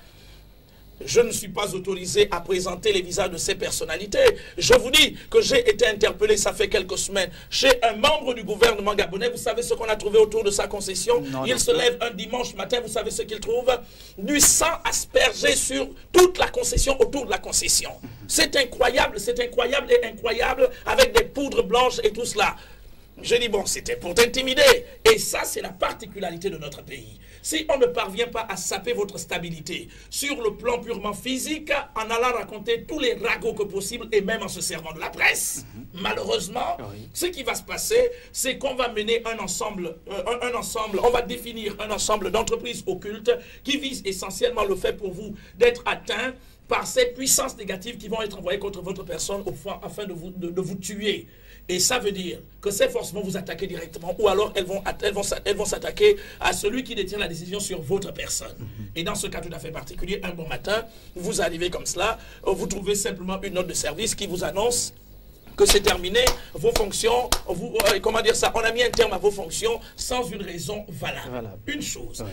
Je ne suis pas autorisé à présenter les visages de ces personnalités. Je vous dis que j'ai été interpellé, ça fait quelques semaines, chez un membre du gouvernement gabonais. Vous savez ce qu'on a trouvé autour de sa concession? Il se lève un dimanche matin, vous savez ce qu'il trouve? Du sang aspergé sur toute la concession, autour de la concession. C'est incroyable et incroyable, avec des poudres blanches et tout cela. Je dis, bon, c'était pour t'intimider. Et ça, c'est la particularité de notre pays. Si on ne parvient pas à saper votre stabilité sur le plan purement physique, en allant raconter tous les ragots que possible, et même en se servant de la presse, malheureusement, ce qui va se passer, c'est qu'on va mener un ensemble, on va définir un ensemble d'entreprises occultes qui visent essentiellement le fait pour vous d'être atteint par ces puissances négatives qui vont être envoyées contre votre personne afin de vous tuer. Et ça veut dire que ces forces vont vous attaquer directement, ou alors elles vont s'attaquer à celui qui détient la décision sur votre personne. Et dans ce cas tout à fait particulier, un bon matin, vous arrivez comme cela, vous trouvez simplement une note de service qui vous annonce que c'est terminé, vos fonctions, comment dire ça, on a mis un terme à vos fonctions sans une raison valable. Une chose,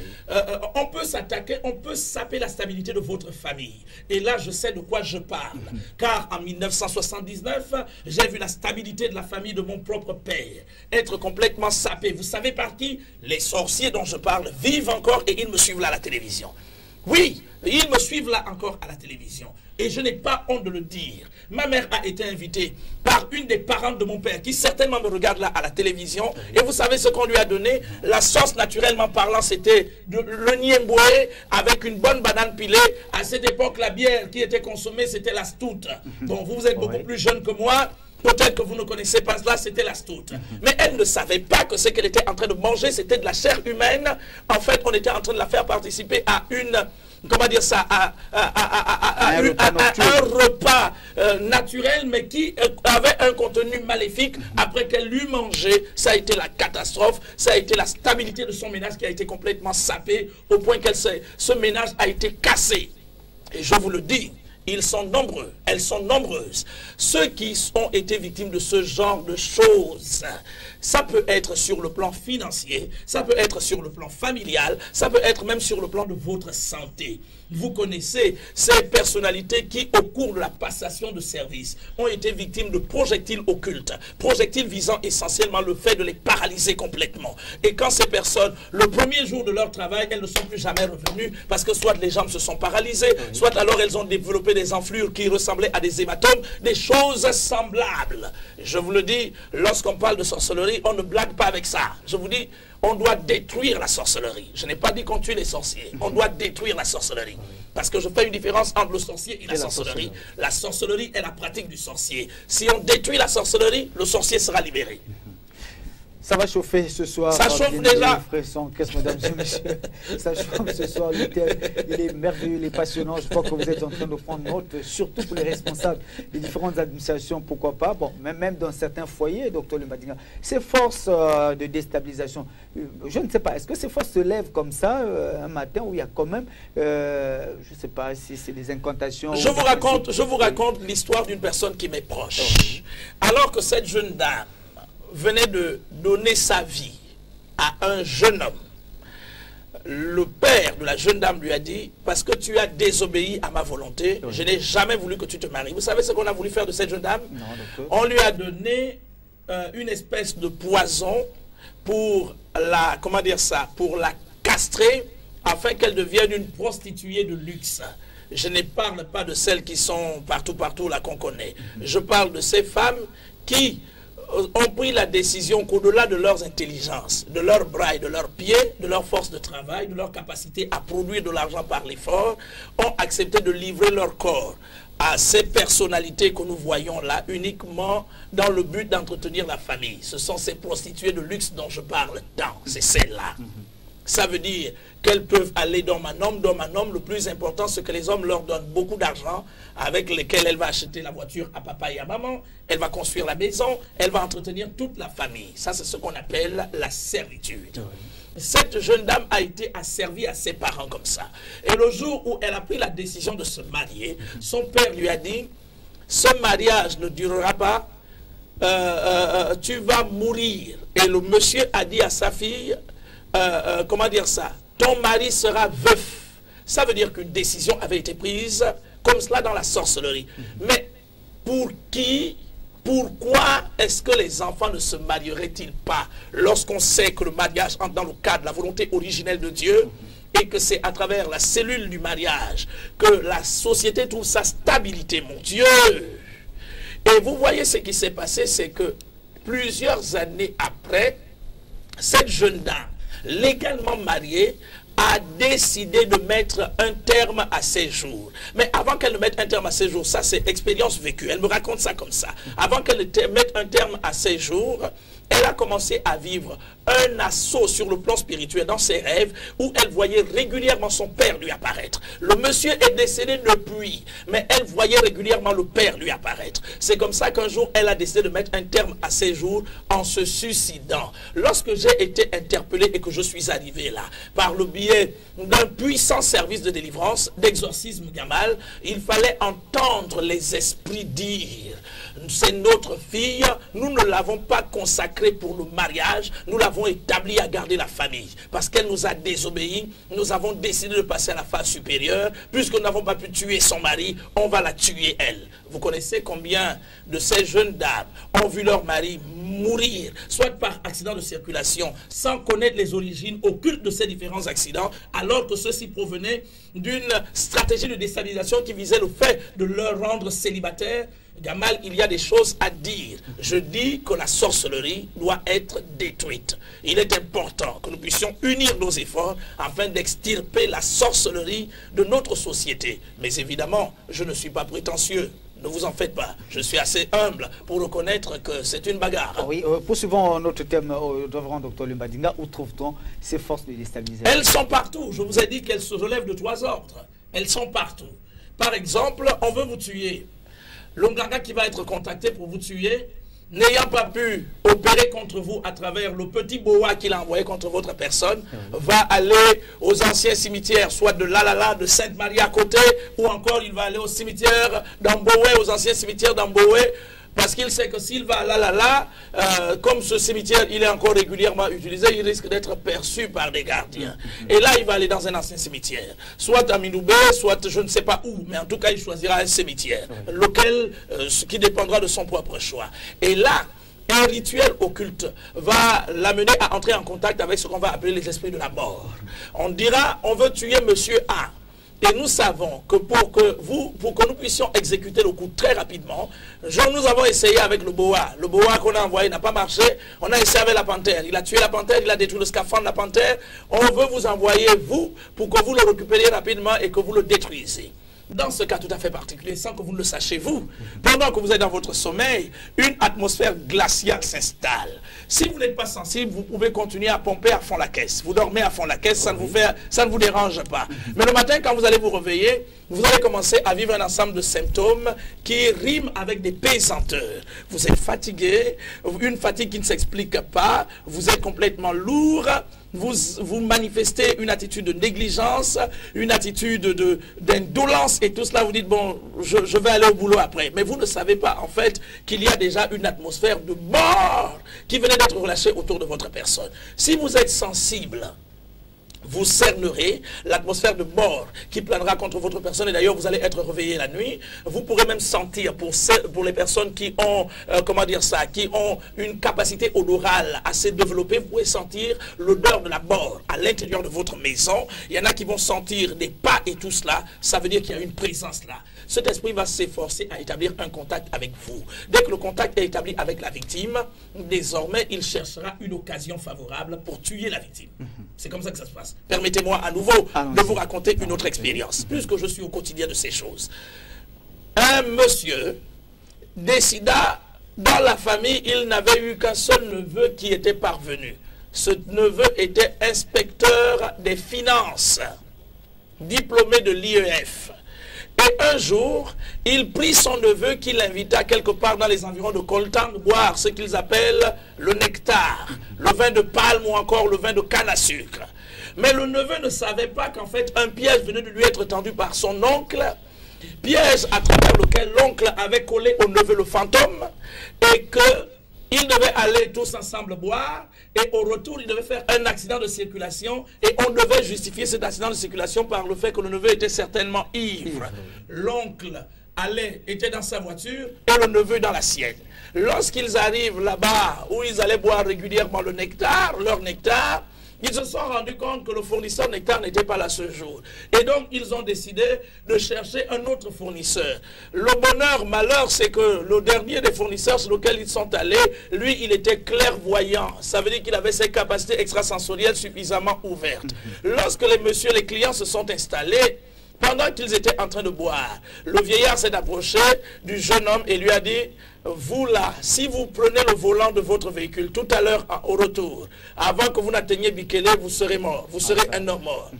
on peut s'attaquer, on peut saper la stabilité de votre famille. Et là, je sais de quoi je parle. Car en 1979, j'ai vu la stabilité de la famille de mon propre père être complètement sapée. Vous savez par qui? Les sorciers dont je parle vivent encore et ils me suivent là à la télévision. Oui, ils me suivent là encore à la télévision. Et je n'ai pas honte de le dire. Ma mère a été invitée par une des parentes de mon père qui certainement me regarde là à la télévision. Et vous savez ce qu'on lui a donné? La sauce, naturellement parlant, c'était le niemboué avec une bonne banane pilée. À cette époque, la bière qui était consommée, c'était la stout. Bon, vous êtes beaucoup plus jeune que moi. Peut-être que vous ne connaissez pas cela, c'était la stout. Mais elle ne savait pas que ce qu'elle était en train de manger, c'était de la chair humaine. En fait, on était en train de la faire participer à une... comment dire ça, un repas naturel, mais qui avait un contenu maléfique. Après qu'elle l'eut mangé, ça a été la catastrophe, ça a été la stabilité de son ménage qui a été complètement sapée, au point que ce ménage a été cassé. Et je vous le dis, ils sont nombreux, elles sont nombreuses. Ceux qui ont été victimes de ce genre de choses, ça peut être sur le plan financier, ça peut être sur le plan familial, ça peut être même sur le plan de votre santé. Vous connaissez ces personnalités qui, au cours de la passation de service, ont été victimes de projectiles occultes, projectiles visant essentiellement le fait de les paralyser complètement. Et quand ces personnes, le premier jour de leur travail, elles ne sont plus jamais revenues parce que soit les jambes se sont paralysées, soit alors elles ont développé des enflures qui ressemblaient à des hématomes, des choses semblables. Je vous le dis, lorsqu'on parle de sorcellerie, on ne blague pas avec ça. Je vous dis, on doit détruire la sorcellerie. Je n'ai pas dit qu'on tue les sorciers. On doit détruire la sorcellerie. Parce que je fais une différence entre le sorcier et la sorcellerie. La sorcellerie est la pratique du sorcier. Si on détruit la sorcellerie, le sorcier sera libéré. Ça va chauffer ce soir. Ça chauffe déjà. Qu'est-ce, mesdames et messieurs? Ça chauffe ce soir. Le thème, il est merveilleux, il est passionnant. Je crois que vous êtes en train de prendre note, surtout pour les responsables des différentes administrations, pourquoi pas. Bon, même dans certains foyers, docteur Lumbadinga, ces forces de déstabilisation, je ne sais pas, est-ce que ces forces se lèvent comme ça un matin où il y a quand même, je ne sais pas si c'est des incantations. Je vous raconte l'histoire d'une personne qui m'est proche. Alors que cette jeune dame venait de donner sa vie à un jeune homme, le père de la jeune dame lui a dit, parce que tu as désobéi à ma volonté, je n'ai jamais voulu que tu te maries. Vous savez ce qu'on a voulu faire de cette jeune dame? Non, on lui a donné une espèce de poison pour la, comment dire ça, pour la castrer, afin qu'elle devienne une prostituée de luxe. Je ne parle pas de celles qui sont partout là qu'on connaît. Je parle de ces femmes qui ont pris la décision qu'au-delà de leurs intelligences, de leurs bras et de leurs pieds, de leur force de travail, de leur capacité à produire de l'argent par l'effort, ont accepté de livrer leur corps à ces personnalités que nous voyons là uniquement dans le but d'entretenir la famille. Ce sont ces prostituées de luxe dont je parle tant, c'est celles-là. Ça veut dire qu'elles peuvent aller d'homme en homme. Le plus important, c'est que les hommes leur donnent beaucoup d'argent avec lesquels elle va acheter la voiture à papa et à maman, elle va construire la maison, elle va entretenir toute la famille. Ça, c'est ce qu'on appelle la servitude. Cette jeune dame a été asservie à ses parents comme ça. Et le jour où elle a pris la décision de se marier, son père lui a dit, ce mariage ne durera pas, tu vas mourir. Et le monsieur a dit à sa fille, comment dire ça, ton mari sera veuf. Ça veut dire qu'une décision avait été prise comme cela dans la sorcellerie. Mais pour qui, pourquoi est-ce que les enfants ne se marieraient-ils pas lorsqu'on sait que le mariage entre dans le cadre de la volonté originelle de Dieu et que c'est à travers la cellule du mariage que la société trouve sa stabilité, mon Dieu? Et vous voyez ce qui s'est passé, c'est que plusieurs années après, cette jeune dame, légalement mariée, a décidé de mettre un terme à ses jours. Mais avant qu'elle ne mette un terme à ses jours, ça c'est expérience vécue, elle me raconte ça comme ça. Avant qu'elle ne mette un terme à ses jours, elle a commencé à vivre un assaut sur le plan spirituel dans ses rêves où elle voyait régulièrement son père lui apparaître. Le monsieur est décédé depuis, mais elle voyait régulièrement le père lui apparaître. C'est comme ça qu'un jour, elle a décidé de mettre un terme à ses jours en se suicidant. Lorsque j'ai été interpellé et que je suis arrivé là, par le biais d'un puissant service de délivrance, d'exorcisme Gamal, il fallait entendre les esprits dire: c'est notre fille, nous ne l'avons pas consacrée pour le mariage, nous l'avons établie à garder la famille. Parce qu'elle nous a désobéi, nous avons décidé de passer à la phase supérieure. Puisque nous n'avons pas pu tuer son mari, on va la tuer elle. Vous connaissez combien de ces jeunes dames ont vu leur mari mourir, soit par accident de circulation, sans connaître les origines occultes de ces différents accidents, alors que ceux-ci provenaient d'une stratégie de déstabilisation qui visait le fait de leur rendre célibataires. Gamal, il y a des choses à dire. Je dis que la sorcellerie doit être détruite. Il est important que nous puissions unir nos efforts afin d'extirper la sorcellerie de notre société. Mais évidemment, je ne suis pas prétentieux. Ne vous en faites pas. Je suis assez humble pour reconnaître que c'est une bagarre. Oui, poursuivons notre thème, révérend Dr Lumbadinga. Où trouve-t-on ces forces de déstabilisation? Elles sont partout. Je vous ai dit qu'elles se relèvent de 3 ordres. Elles sont partout. Par exemple, on veut vous tuer. L'Onganga qui va être contacté pour vous tuer, n'ayant pas pu opérer contre vous à travers le petit boa qu'il a envoyé contre votre personne, va aller aux anciens cimetières, soit de Lalala, de Sainte-Marie à côté, ou encore il va aller au cimetière d'Amboé, aux anciens cimetières d'Amboé, parce qu'il sait que s'il va à Lalala, comme ce cimetière il est encore régulièrement utilisé, il risque d'être perçu par des gardiens. Et là, il va aller dans un ancien cimetière, soit à Minoubé, soit je ne sais pas où, mais en tout cas, il choisira un cimetière, lequel, ce qui dépendra de son propre choix. Et là, un rituel occulte va l'amener à entrer en contact avec ce qu'on va appeler les esprits de la mort. On dira, on veut tuer monsieur A. Et nous savons que pour que nous puissions exécuter le coup très rapidement, nous avons essayé avec le boa. Le boa qu'on a envoyé n'a pas marché. On a essayé avec la panthère. Il a tué la panthère, il a détruit le scaphandre de la panthère. On veut vous envoyer, vous, pour que vous le récupériez rapidement et que vous le détruisiez. dans ce cas tout à fait particulier, sans que vous ne le sachiez vous, pendant que vous êtes dans votre sommeil, une atmosphère glaciale s'installe. Si vous n'êtes pas sensible, vous pouvez continuer à pomper à fond la caisse. Vous dormez à fond la caisse, ça ne vous dérange pas. Mais le matin, quand vous allez vous réveiller, vous allez commencer à vivre un ensemble de symptômes qui riment avec des pesanteurs. Vous êtes fatigué, une fatigue qui ne s'explique pas, vous êtes complètement lourd, vous manifestez une attitude de négligence, une attitude d'indolence et tout cela, vous dites, bon, je vais aller au boulot après. Mais vous ne savez pas, en fait, qu'il y a déjà une atmosphère de mort qui venait d'être relâchée autour de votre personne. Si vous êtes sensible, vous cernerez l'atmosphère de mort qui planera contre votre personne et d'ailleurs vous allez être réveillé la nuit. Vous pourrez même sentir, pour les personnes qui ont, qui ont une capacité odorale assez développée, vous pouvez sentir l'odeur de la mort à l'intérieur de votre maison. Il y en a qui vont sentir des pas et tout cela, ça veut dire qu'il y a une présence là. Cet esprit va s'efforcer à établir un contact avec vous. Dès que le contact est établi avec la victime, désormais, il cherchera une occasion favorable pour tuer la victime. C'est comme ça que ça se passe. Permettez-moi à nouveau de vous raconter une autre expérience, puisque je suis au quotidien de ces choses. Un monsieur décida, dans la famille, il n'avait eu qu'un seul neveu qui était parvenu. Ce neveu était inspecteur des finances, diplômé de l'IEF. Et un jour, il prit son neveu qui l'invita quelque part dans les environs de Coltan boire ce qu'ils appellent le nectar, le vin de palme ou encore le vin de canne à sucre. Mais le neveu ne savait pas qu'en fait un piège venait de lui être tendu par son oncle, piège à travers lequel l'oncle avait collé au neveu le fantôme et qu'ils devaient aller tous ensemble boire et au retour, il devait faire un accident de circulation et on devait justifier cet accident de circulation par le fait que le neveu était certainement ivre. L'oncle était dans sa voiture et le neveu dans la sienne. Lorsqu'ils arrivent là-bas où ils allaient boire régulièrement le nectar, leur nectar, ils se sont rendus compte que le fournisseur nectar n'était pas là ce jour. Et donc, ils ont décidé de chercher un autre fournisseur. Le bonheur, malheur, c'est que le dernier des fournisseurs sur lequel ils sont allés, lui, il était clairvoyant. Ça veut dire qu'il avait ses capacités extrasensorielles suffisamment ouvertes. Lorsque les clients se sont installés, pendant qu'ils étaient en train de boire, le vieillard s'est approché du jeune homme et lui a dit, vous là, si vous prenez le volant de votre véhicule tout à l'heure au retour, avant que vous n'atteigniez Bikele, vous serez mort, vous serez un homme mort.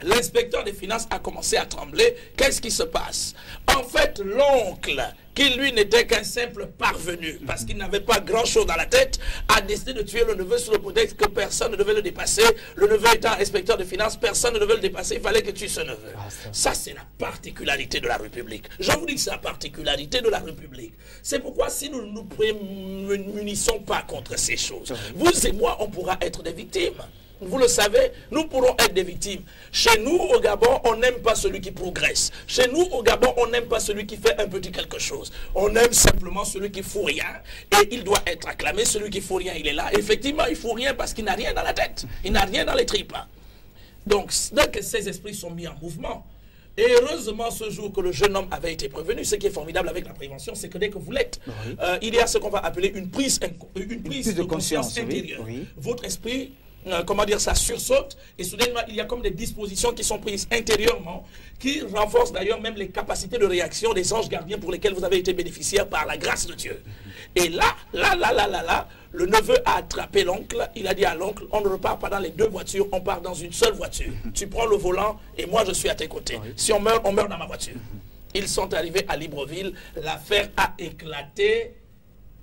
L'inspecteur des finances a commencé à trembler. Qu'est-ce qui se passe? En fait, l'oncle, qui lui n'était qu'un simple parvenu, parce qu'il n'avait pas grand-chose dans la tête, a décidé de tuer le neveu sous le prétexte que personne ne devait le dépasser. Le neveu étant inspecteur des finances, personne ne devait le dépasser, il fallait que tue ce neveu. Ça, c'est la particularité de la République. Je vous dis que c'est la particularité de la République. C'est pourquoi si nous ne nous munissons pas contre ces choses, vous et moi, on pourra être des victimes. Vous le savez, nous pourrons être des victimes. Chez nous, au Gabon, on n'aime pas celui qui progresse. Chez nous, au Gabon, on n'aime pas celui qui fait un petit quelque chose. On aime simplement celui qui ne fout rien. Et il doit être acclamé. Celui qui ne fout rien, il est là. Et effectivement, il ne fout rien parce qu'il n'a rien dans la tête. Il n'a rien dans les tripes. Donc, dès que ces esprits sont mis en mouvement, et heureusement, ce jour que le jeune homme avait été prévenu, ce qui est formidable avec la prévention, c'est que dès que vous l'êtes, il y a ce qu'on va appeler une prise de conscience intérieure. Votre esprit, comment dire, ça sursaute et soudainement il y a comme des dispositions qui sont prises intérieurement qui renforcent d'ailleurs même les capacités de réaction des anges gardiens pour lesquels vous avez été bénéficiaire par la grâce de Dieu. Et là, le neveu a attrapé l'oncle, il a dit à l'oncle, on ne repart pas dans les deux voitures, on part dans une seule voiture. Tu prends le volant et moi je suis à tes côtés. Si on meurt dans ma voiture. Ils sont arrivés à Libreville, l'affaire a éclaté.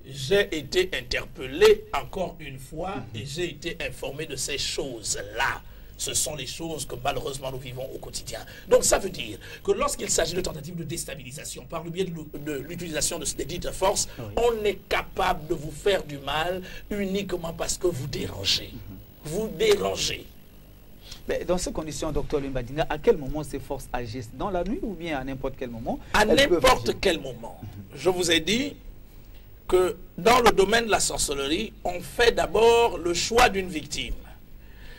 J'ai été interpellé encore une fois et j'ai été informé de ces choses-là. Ce sont les choses que malheureusement nous vivons au quotidien. Donc ça veut dire que lorsqu'il s'agit de tentatives de déstabilisation par le biais de l'utilisation de ces dites forces, on est capable de vous faire du mal uniquement parce que vous dérangez. Vous dérangez. Mais dans ces conditions, docteur Lumbadinga, à quel moment ces forces agissent? Dans la nuit ou bien à n'importe quel moment? À n'importe quel moment. Je vous ai dit que dans le domaine de la sorcellerie, on fait d'abord le choix d'une victime.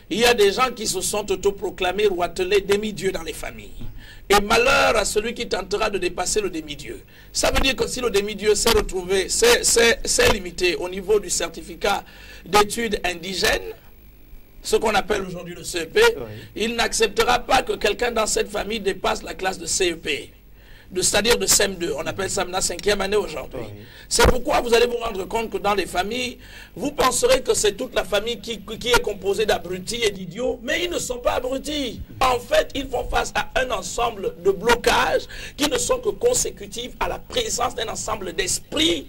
Il y a des gens qui se sont autoproclamés ou attelés demi-dieux dans les familles. Et malheur à celui qui tentera de dépasser le demi-dieu. Ça veut dire que si le demi-dieu s'est retrouvé, s'est limité au niveau du certificat d'études indigènes, ce qu'on appelle aujourd'hui le CEP, il n'acceptera pas que quelqu'un dans cette famille dépasse la classe de CEP. C'est-à-dire de CM2, on appelle ça maintenant 5e année aujourd'hui. C'est pourquoi vous allez vous rendre compte que dans les familles, vous penserez que c'est toute la famille qui est composée d'abrutis et d'idiots, mais ils ne sont pas abrutis. En fait, ils font face à un ensemble de blocages qui ne sont que consécutifs à la présence d'un ensemble d'esprits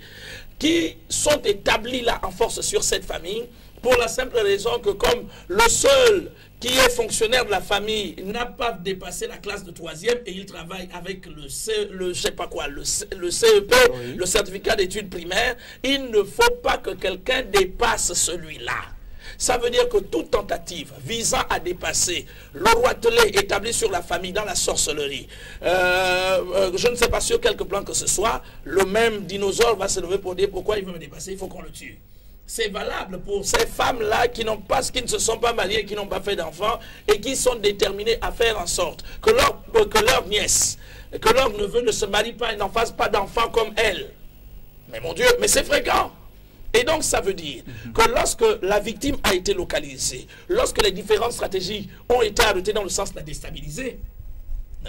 qui sont établis là en force sur cette famille, pour la simple raison que comme le seul qui est fonctionnaire de la famille n'a pas dépassé la classe de 3e et il travaille avec le CEP, le certificat d'études primaires, il ne faut pas que quelqu'un dépasse celui-là. Ça veut dire que toute tentative visant à dépasser le roitelet établi sur la famille dans la sorcellerie, je ne sais pas sur quelque plan que ce soit, le même dinosaure va se lever pour dire pourquoi il veut me dépasser, il faut qu'on le tue. C'est valable pour ces femmes-là qui ne se sont pas mariées, qui n'ont pas fait d'enfants et qui sont déterminées à faire en sorte que leur nièce, que leur neveu ne se marie pas et n'en fasse pas d'enfants comme elle. Mais mon Dieu, mais c'est fréquent. Et donc ça veut dire que lorsque la victime a été localisée, lorsque les différentes stratégies ont été arrêtées dans le sens de la déstabiliser,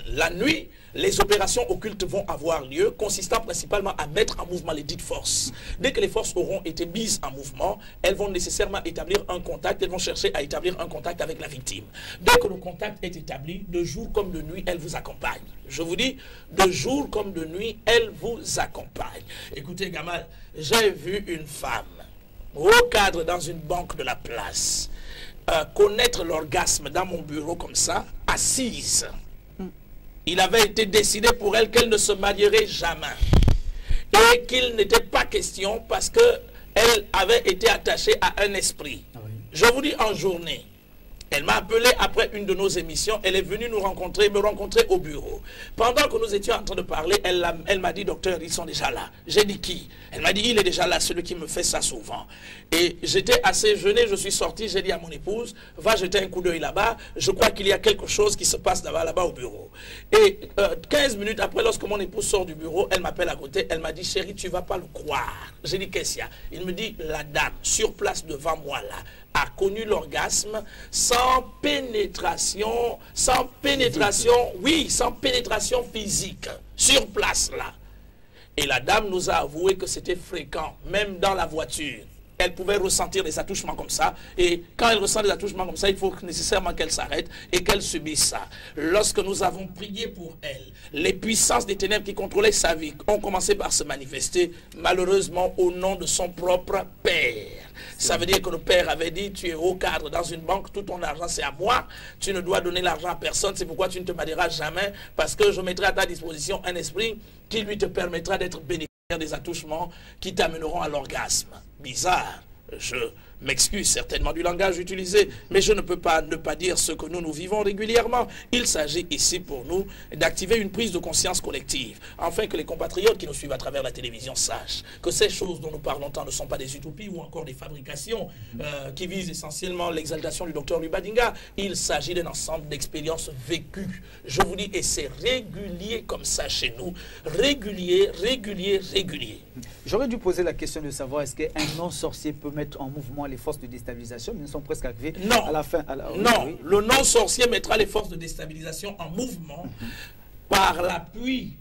la nuit, les opérations occultes vont avoir lieu, consistant principalement à mettre en mouvement les dites forces. Dès que les forces auront été mises en mouvement, elles vont nécessairement établir un contact, elles vont chercher à établir un contact avec la victime. Dès que le contact est établi, de jour comme de nuit, elles vous accompagnent. Je vous dis, de jour comme de nuit, elles vous accompagnent. Écoutez, Gamal, j'ai vu une femme, au cadre dans une banque de la place, connaître l'orgasme dans mon bureau comme ça, assise. Il avait été décidé pour elle qu'elle ne se marierait jamais. Et qu'il n'était pas question parce qu'elle avait été attachée à un esprit. Je vous dis en journée. Elle m'a appelé après une de nos émissions. Elle est venue me rencontrer au bureau. Pendant que nous étions en train de parler, elle m'a dit, docteur, ils sont déjà là. J'ai dit qui? Elle m'a dit, il est déjà là, celui qui me fait ça souvent. Et j'étais assez gêné, je suis sorti, j'ai dit à mon épouse, va jeter un coup d'œil là-bas. Je crois qu'il y a quelque chose qui se passe là-bas au bureau. Et 15 minutes après, lorsque mon épouse sort du bureau, elle m'appelle à côté. Elle m'a dit, chérie, tu ne vas pas le croire. J'ai dit, qu'est-ce qu'il y a? Il me dit, la dame, sur place devant moi là, a connu l'orgasme sans pénétration physique, sur place là. Et la dame nous a avoué que c'était fréquent, même dans la voiture. Elle pouvait ressentir des attouchements comme ça. Et quand elle ressent des attouchements comme ça, il faut nécessairement qu'elle s'arrête et qu'elle subisse ça. Lorsque nous avons prié pour elle, les puissances des ténèbres qui contrôlaient sa vie ont commencé par se manifester, malheureusement au nom de son propre père. Ça veut dire que le père avait dit, tu es haut cadre dans une banque, tout ton argent c'est à moi, tu ne dois donner l'argent à personne, c'est pourquoi tu ne te marieras jamais, parce que je mettrai à ta disposition un esprit qui lui te permettra d'être bénéficiaire des attouchements qui t'amèneront à l'orgasme. Bizarre, je m'excuse certainement du langage utilisé, mais je ne peux pas ne pas dire ce que nous vivons régulièrement. Il s'agit ici pour nous d'activer une prise de conscience collective, afin que les compatriotes qui nous suivent à travers la télévision sachent que ces choses dont nous parlons tant ne sont pas des utopies ou encore des fabrications qui visent essentiellement l'exaltation du docteur Lubadinga. Il s'agit d'un ensemble d'expériences vécues. Je vous dis, et c'est régulier comme ça chez nous. Régulier. J'aurais dû poser la question de savoir est-ce qu'un non-sorcier peut mettre en mouvement les forces de déstabilisation, mais nous sommes presque arrivés à la fin. Non, le non-sorcier mettra les forces de déstabilisation en mouvement par l'appui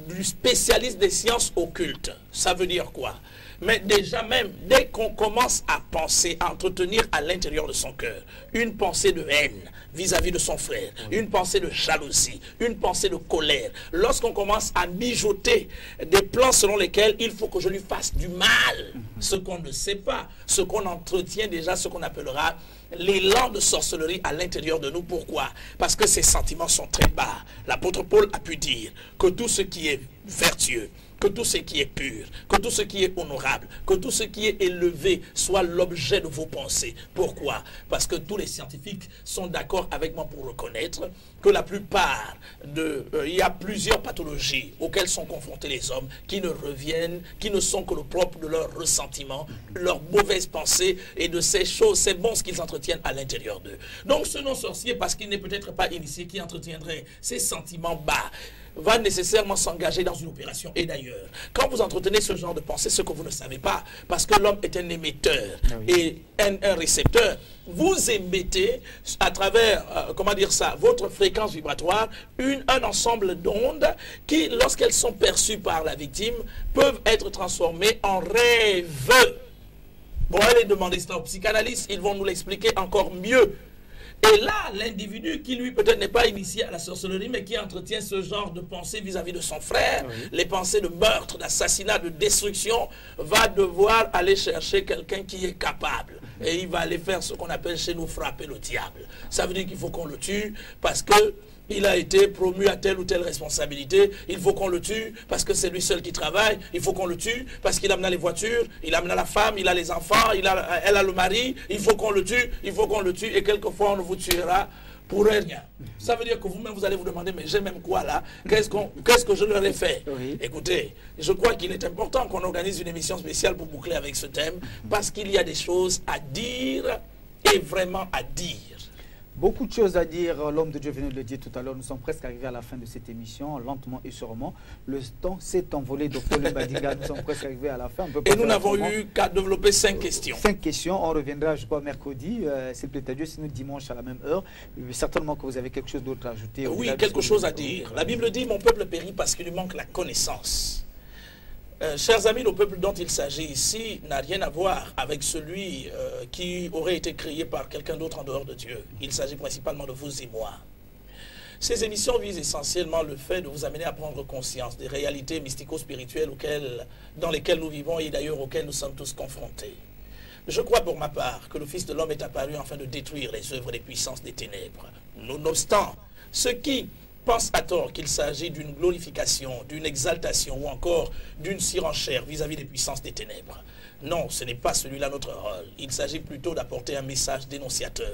du spécialiste des sciences occultes. Ça veut dire quoi? Mais déjà même, dès qu'on commence à penser, à entretenir à l'intérieur de son cœur une pensée de haine vis-à-vis de son frère, une pensée de jalousie, une pensée de colère, lorsqu'on commence à mijoter des plans selon lesquels il faut que je lui fasse du mal, ce qu'on ne sait pas, ce qu'on entretient déjà, ce qu'on appellera l'élan de sorcellerie à l'intérieur de nous. Pourquoi? Parce que ces sentiments sont très bas. L'apôtre Paul a pu dire que tout ce qui est vertueux, que tout ce qui est pur, que tout ce qui est honorable, que tout ce qui est élevé soit l'objet de vos pensées. Pourquoi? Parce que tous les scientifiques sont d'accord avec moi pour reconnaître que la plupart il y a plusieurs pathologies auxquelles sont confrontés les hommes qui ne reviennent, qui ne sont que le propre de leurs ressentiments, leurs mauvaises pensées et de ces choses, ces bons qu'ils entretiennent à l'intérieur d'eux. Donc ce non-sorcier, parce qu'il n'est peut-être pas initié, qui entretiendrait ces sentiments bas, va nécessairement s'engager dans une opération. Et d'ailleurs, quand vous entretenez ce genre de pensée, ce que vous ne savez pas, parce que l'homme est un émetteur et un récepteur, vous émettez à travers, comment dire ça, votre fréquence vibratoire, un ensemble d'ondes qui, lorsqu'elles sont perçues par la victime, peuvent être transformées en rêve. Bon, allez demander ça aux psychanalystes, ils vont nous l'expliquer encore mieux. Et là, l'individu qui, lui, peut-être n'est pas initié à la sorcellerie, mais qui entretient ce genre de pensée vis-à-vis de son frère, les pensées de meurtre, d'assassinat, de destruction, va devoir aller chercher quelqu'un qui est capable. Et il va aller faire ce qu'on appelle chez nous frapper le diable. Ça veut dire qu'il faut qu'on le tue parce que il a été promu à telle ou telle responsabilité, il faut qu'on le tue parce que c'est lui seul qui travaille, il faut qu'on le tue parce qu'il amena les voitures, il amena la femme, il a les enfants, elle a le mari, il faut qu'on le tue, et quelquefois on vous tuera pour rien. Ça veut dire que vous-même vous allez vous demander, mais j'ai même quoi là? Qu'est-ce que je leur ai fait? Écoutez, je crois qu'il est important qu'on organise une émission spéciale pour boucler avec ce thème, parce qu'il y a des choses à dire et vraiment à dire. Beaucoup de choses à dire, l'homme de Dieu venait de le dire tout à l'heure, nous sommes presque arrivés à la fin de cette émission, lentement et sûrement. Le temps s'est envolé, Dr. Lubadiga, nous sommes presque arrivés à la fin. Et nous n'avons eu qu'à développer 5 questions. 5 questions, on reviendra, je crois, mercredi, s'il plaît à Dieu, sinon dimanche à la même heure. Certainement que vous avez quelque chose d'autre à ajouter. Oui, quelque chose à dire. La Bible dit, mon peuple périt parce qu'il lui manque la connaissance. Chers amis, le peuple dont il s'agit ici n'a rien à voir avec celui qui aurait été créé par quelqu'un d'autre en dehors de Dieu. Il s'agit principalement de vous et moi. Ces émissions visent essentiellement le fait de vous amener à prendre conscience des réalités mystico-spirituelles dans lesquelles nous vivons et d'ailleurs auxquelles nous sommes tous confrontés. Je crois pour ma part que le Fils de l'homme est apparu afin de détruire les œuvres des puissances des ténèbres. Nonobstant, ceux qui pense à tort qu'il s'agit d'une glorification, d'une exaltation ou encore d'une surenchère vis-à-vis des puissances des ténèbres. Non, ce n'est pas celui-là notre rôle. Il s'agit plutôt d'apporter un message dénonciateur.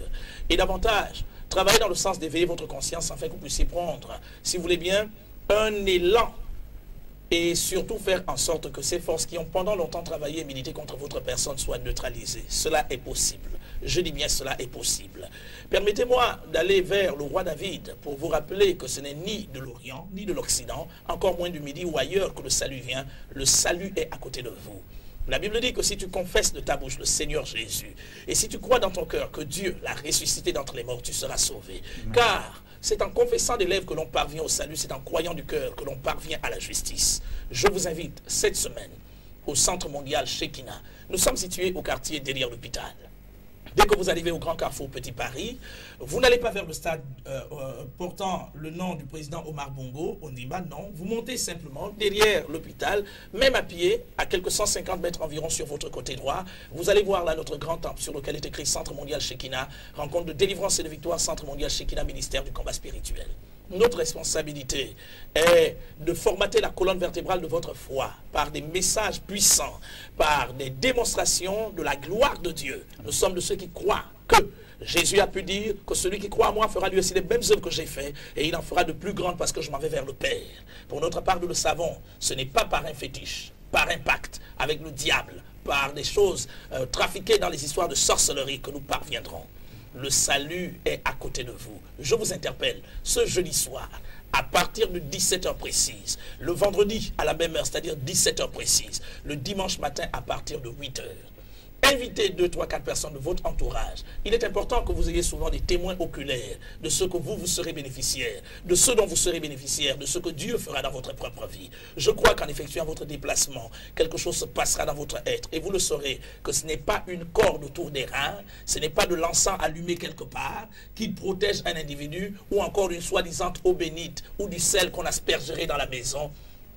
Et davantage, travailler dans le sens d'éveiller votre conscience afin que vous puissiez prendre, si vous voulez bien, un élan et surtout faire en sorte que ces forces qui ont pendant longtemps travaillé et milité contre votre personne soient neutralisées. Cela est possible. Je dis bien cela est possible. Permettez-moi d'aller vers le roi David pour vous rappeler que ce n'est ni de l'Orient, ni de l'Occident, encore moins du Midi ou ailleurs que le salut vient. Le salut est à côté de vous. La Bible dit que si tu confesses de ta bouche le Seigneur Jésus, et si tu crois dans ton cœur que Dieu l'a ressuscité d'entre les morts, tu seras sauvé. Car c'est en confessant des lèvres que l'on parvient au salut, c'est en croyant du cœur que l'on parvient à la justice. Je vous invite cette semaine au Centre mondial Shekinah. Nous sommes situés au quartier derrière l'hôpital. Dès que vous arrivez au Grand Carrefour Petit Paris, vous n'allez pas vers le stade portant le nom du président Omar Bongo, Ondimba, non. Vous montez simplement derrière l'hôpital, même à pied, à quelques 150 mètres environ sur votre côté droit. Vous allez voir là notre grand temple sur lequel est écrit Centre mondial Shekinah, rencontre de délivrance et de victoire, Centre mondial Shekinah, ministère du combat spirituel. Notre responsabilité est de formater la colonne vertébrale de votre foi par des messages puissants, par des démonstrations de la gloire de Dieu. Nous sommes de ceux qui croient que Jésus a pu dire que celui qui croit en moi fera lui aussi les mêmes œuvres que j'ai fait et il en fera de plus grandes parce que je m'en vais vers le Père. Pour notre part, nous le savons, ce n'est pas par un fétiche, par un pacte avec le diable, par des choses trafiquées dans les histoires de sorcellerie que nous parviendrons. Le salut est à côté de vous. Je vous interpelle ce jeudi soir à partir de 17h précise, le vendredi à la même heure, c'est-à-dire 17h précise, le dimanche matin à partir de 8h. Invitez 2, 3, 4 personnes de votre entourage. Il est important que vous ayez souvent des témoins oculaires de ce que vous serez bénéficiaire, de ce dont vous serez bénéficiaire, de ce que Dieu fera dans votre propre vie. Je crois qu'en effectuant votre déplacement, quelque chose se passera dans votre être. Et vous le saurez que ce n'est pas une corde autour des reins, ce n'est pas de l'encens allumé quelque part qui protège un individu ou encore une soi-disant eau bénite ou du sel qu'on aspergerait dans la maison.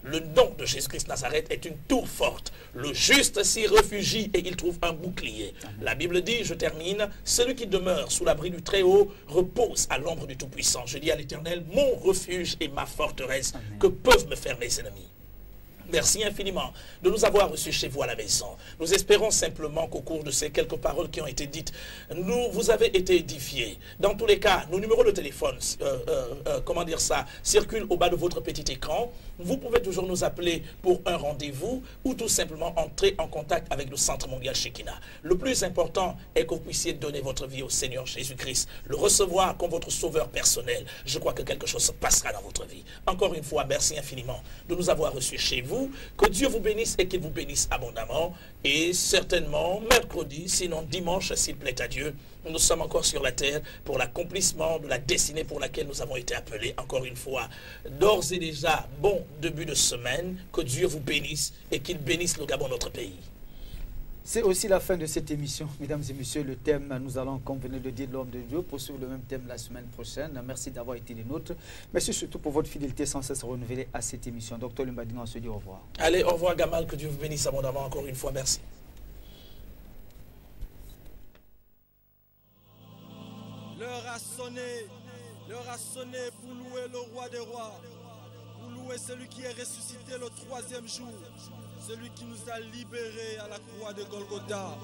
Le nom de Jésus-Christ Nazareth est une tour forte. Le juste s'y réfugie et il trouve un bouclier. La Bible dit, je termine, celui qui demeure sous l'abri du Très-Haut repose à l'ombre du Tout-Puissant. Je dis à l'Éternel, mon refuge et ma forteresse, que peuvent me faire mes ennemis. Merci infiniment de nous avoir reçus chez vous à la maison. Nous espérons simplement qu'au cours de ces quelques paroles qui ont été dites, vous avez été édifiés. Dans tous les cas, nos numéros de téléphone, circulent au bas de votre petit écran. Vous pouvez toujours nous appeler pour un rendez-vous ou tout simplement entrer en contact avec le Centre mondial Shekinah. Le plus important est que vous puissiez donner votre vie au Seigneur Jésus-Christ, le recevoir comme votre sauveur personnel. Je crois que quelque chose se passera dans votre vie. Encore une fois, merci infiniment de nous avoir reçus chez vous. Que Dieu vous bénisse et qu'il vous bénisse abondamment. Et certainement, mercredi, sinon dimanche, s'il plaît à Dieu, nous sommes encore sur la terre pour l'accomplissement de la destinée pour laquelle nous avons été appelés. Encore une fois, d'ores et déjà, bon début de semaine. Que Dieu vous bénisse et qu'il bénisse le Gabon, notre pays. C'est aussi la fin de cette émission. Mesdames et messieurs, le thème, nous allons, comme venez de dire, l'homme de Dieu, poursuivre le même thème la semaine prochaine. Merci d'avoir été des nôtres. Merci surtout pour votre fidélité sans cesse renouvelée à cette émission. Docteur Lumbadinga, on se dit au revoir. Allez, au revoir Gamal, que Dieu vous bénisse abondamment encore une fois. Merci. L'heure a sonné pour louer le roi des rois, pour louer celui qui est ressuscité le troisième jour, celui qui nous a libérés à la croix de Golgotha.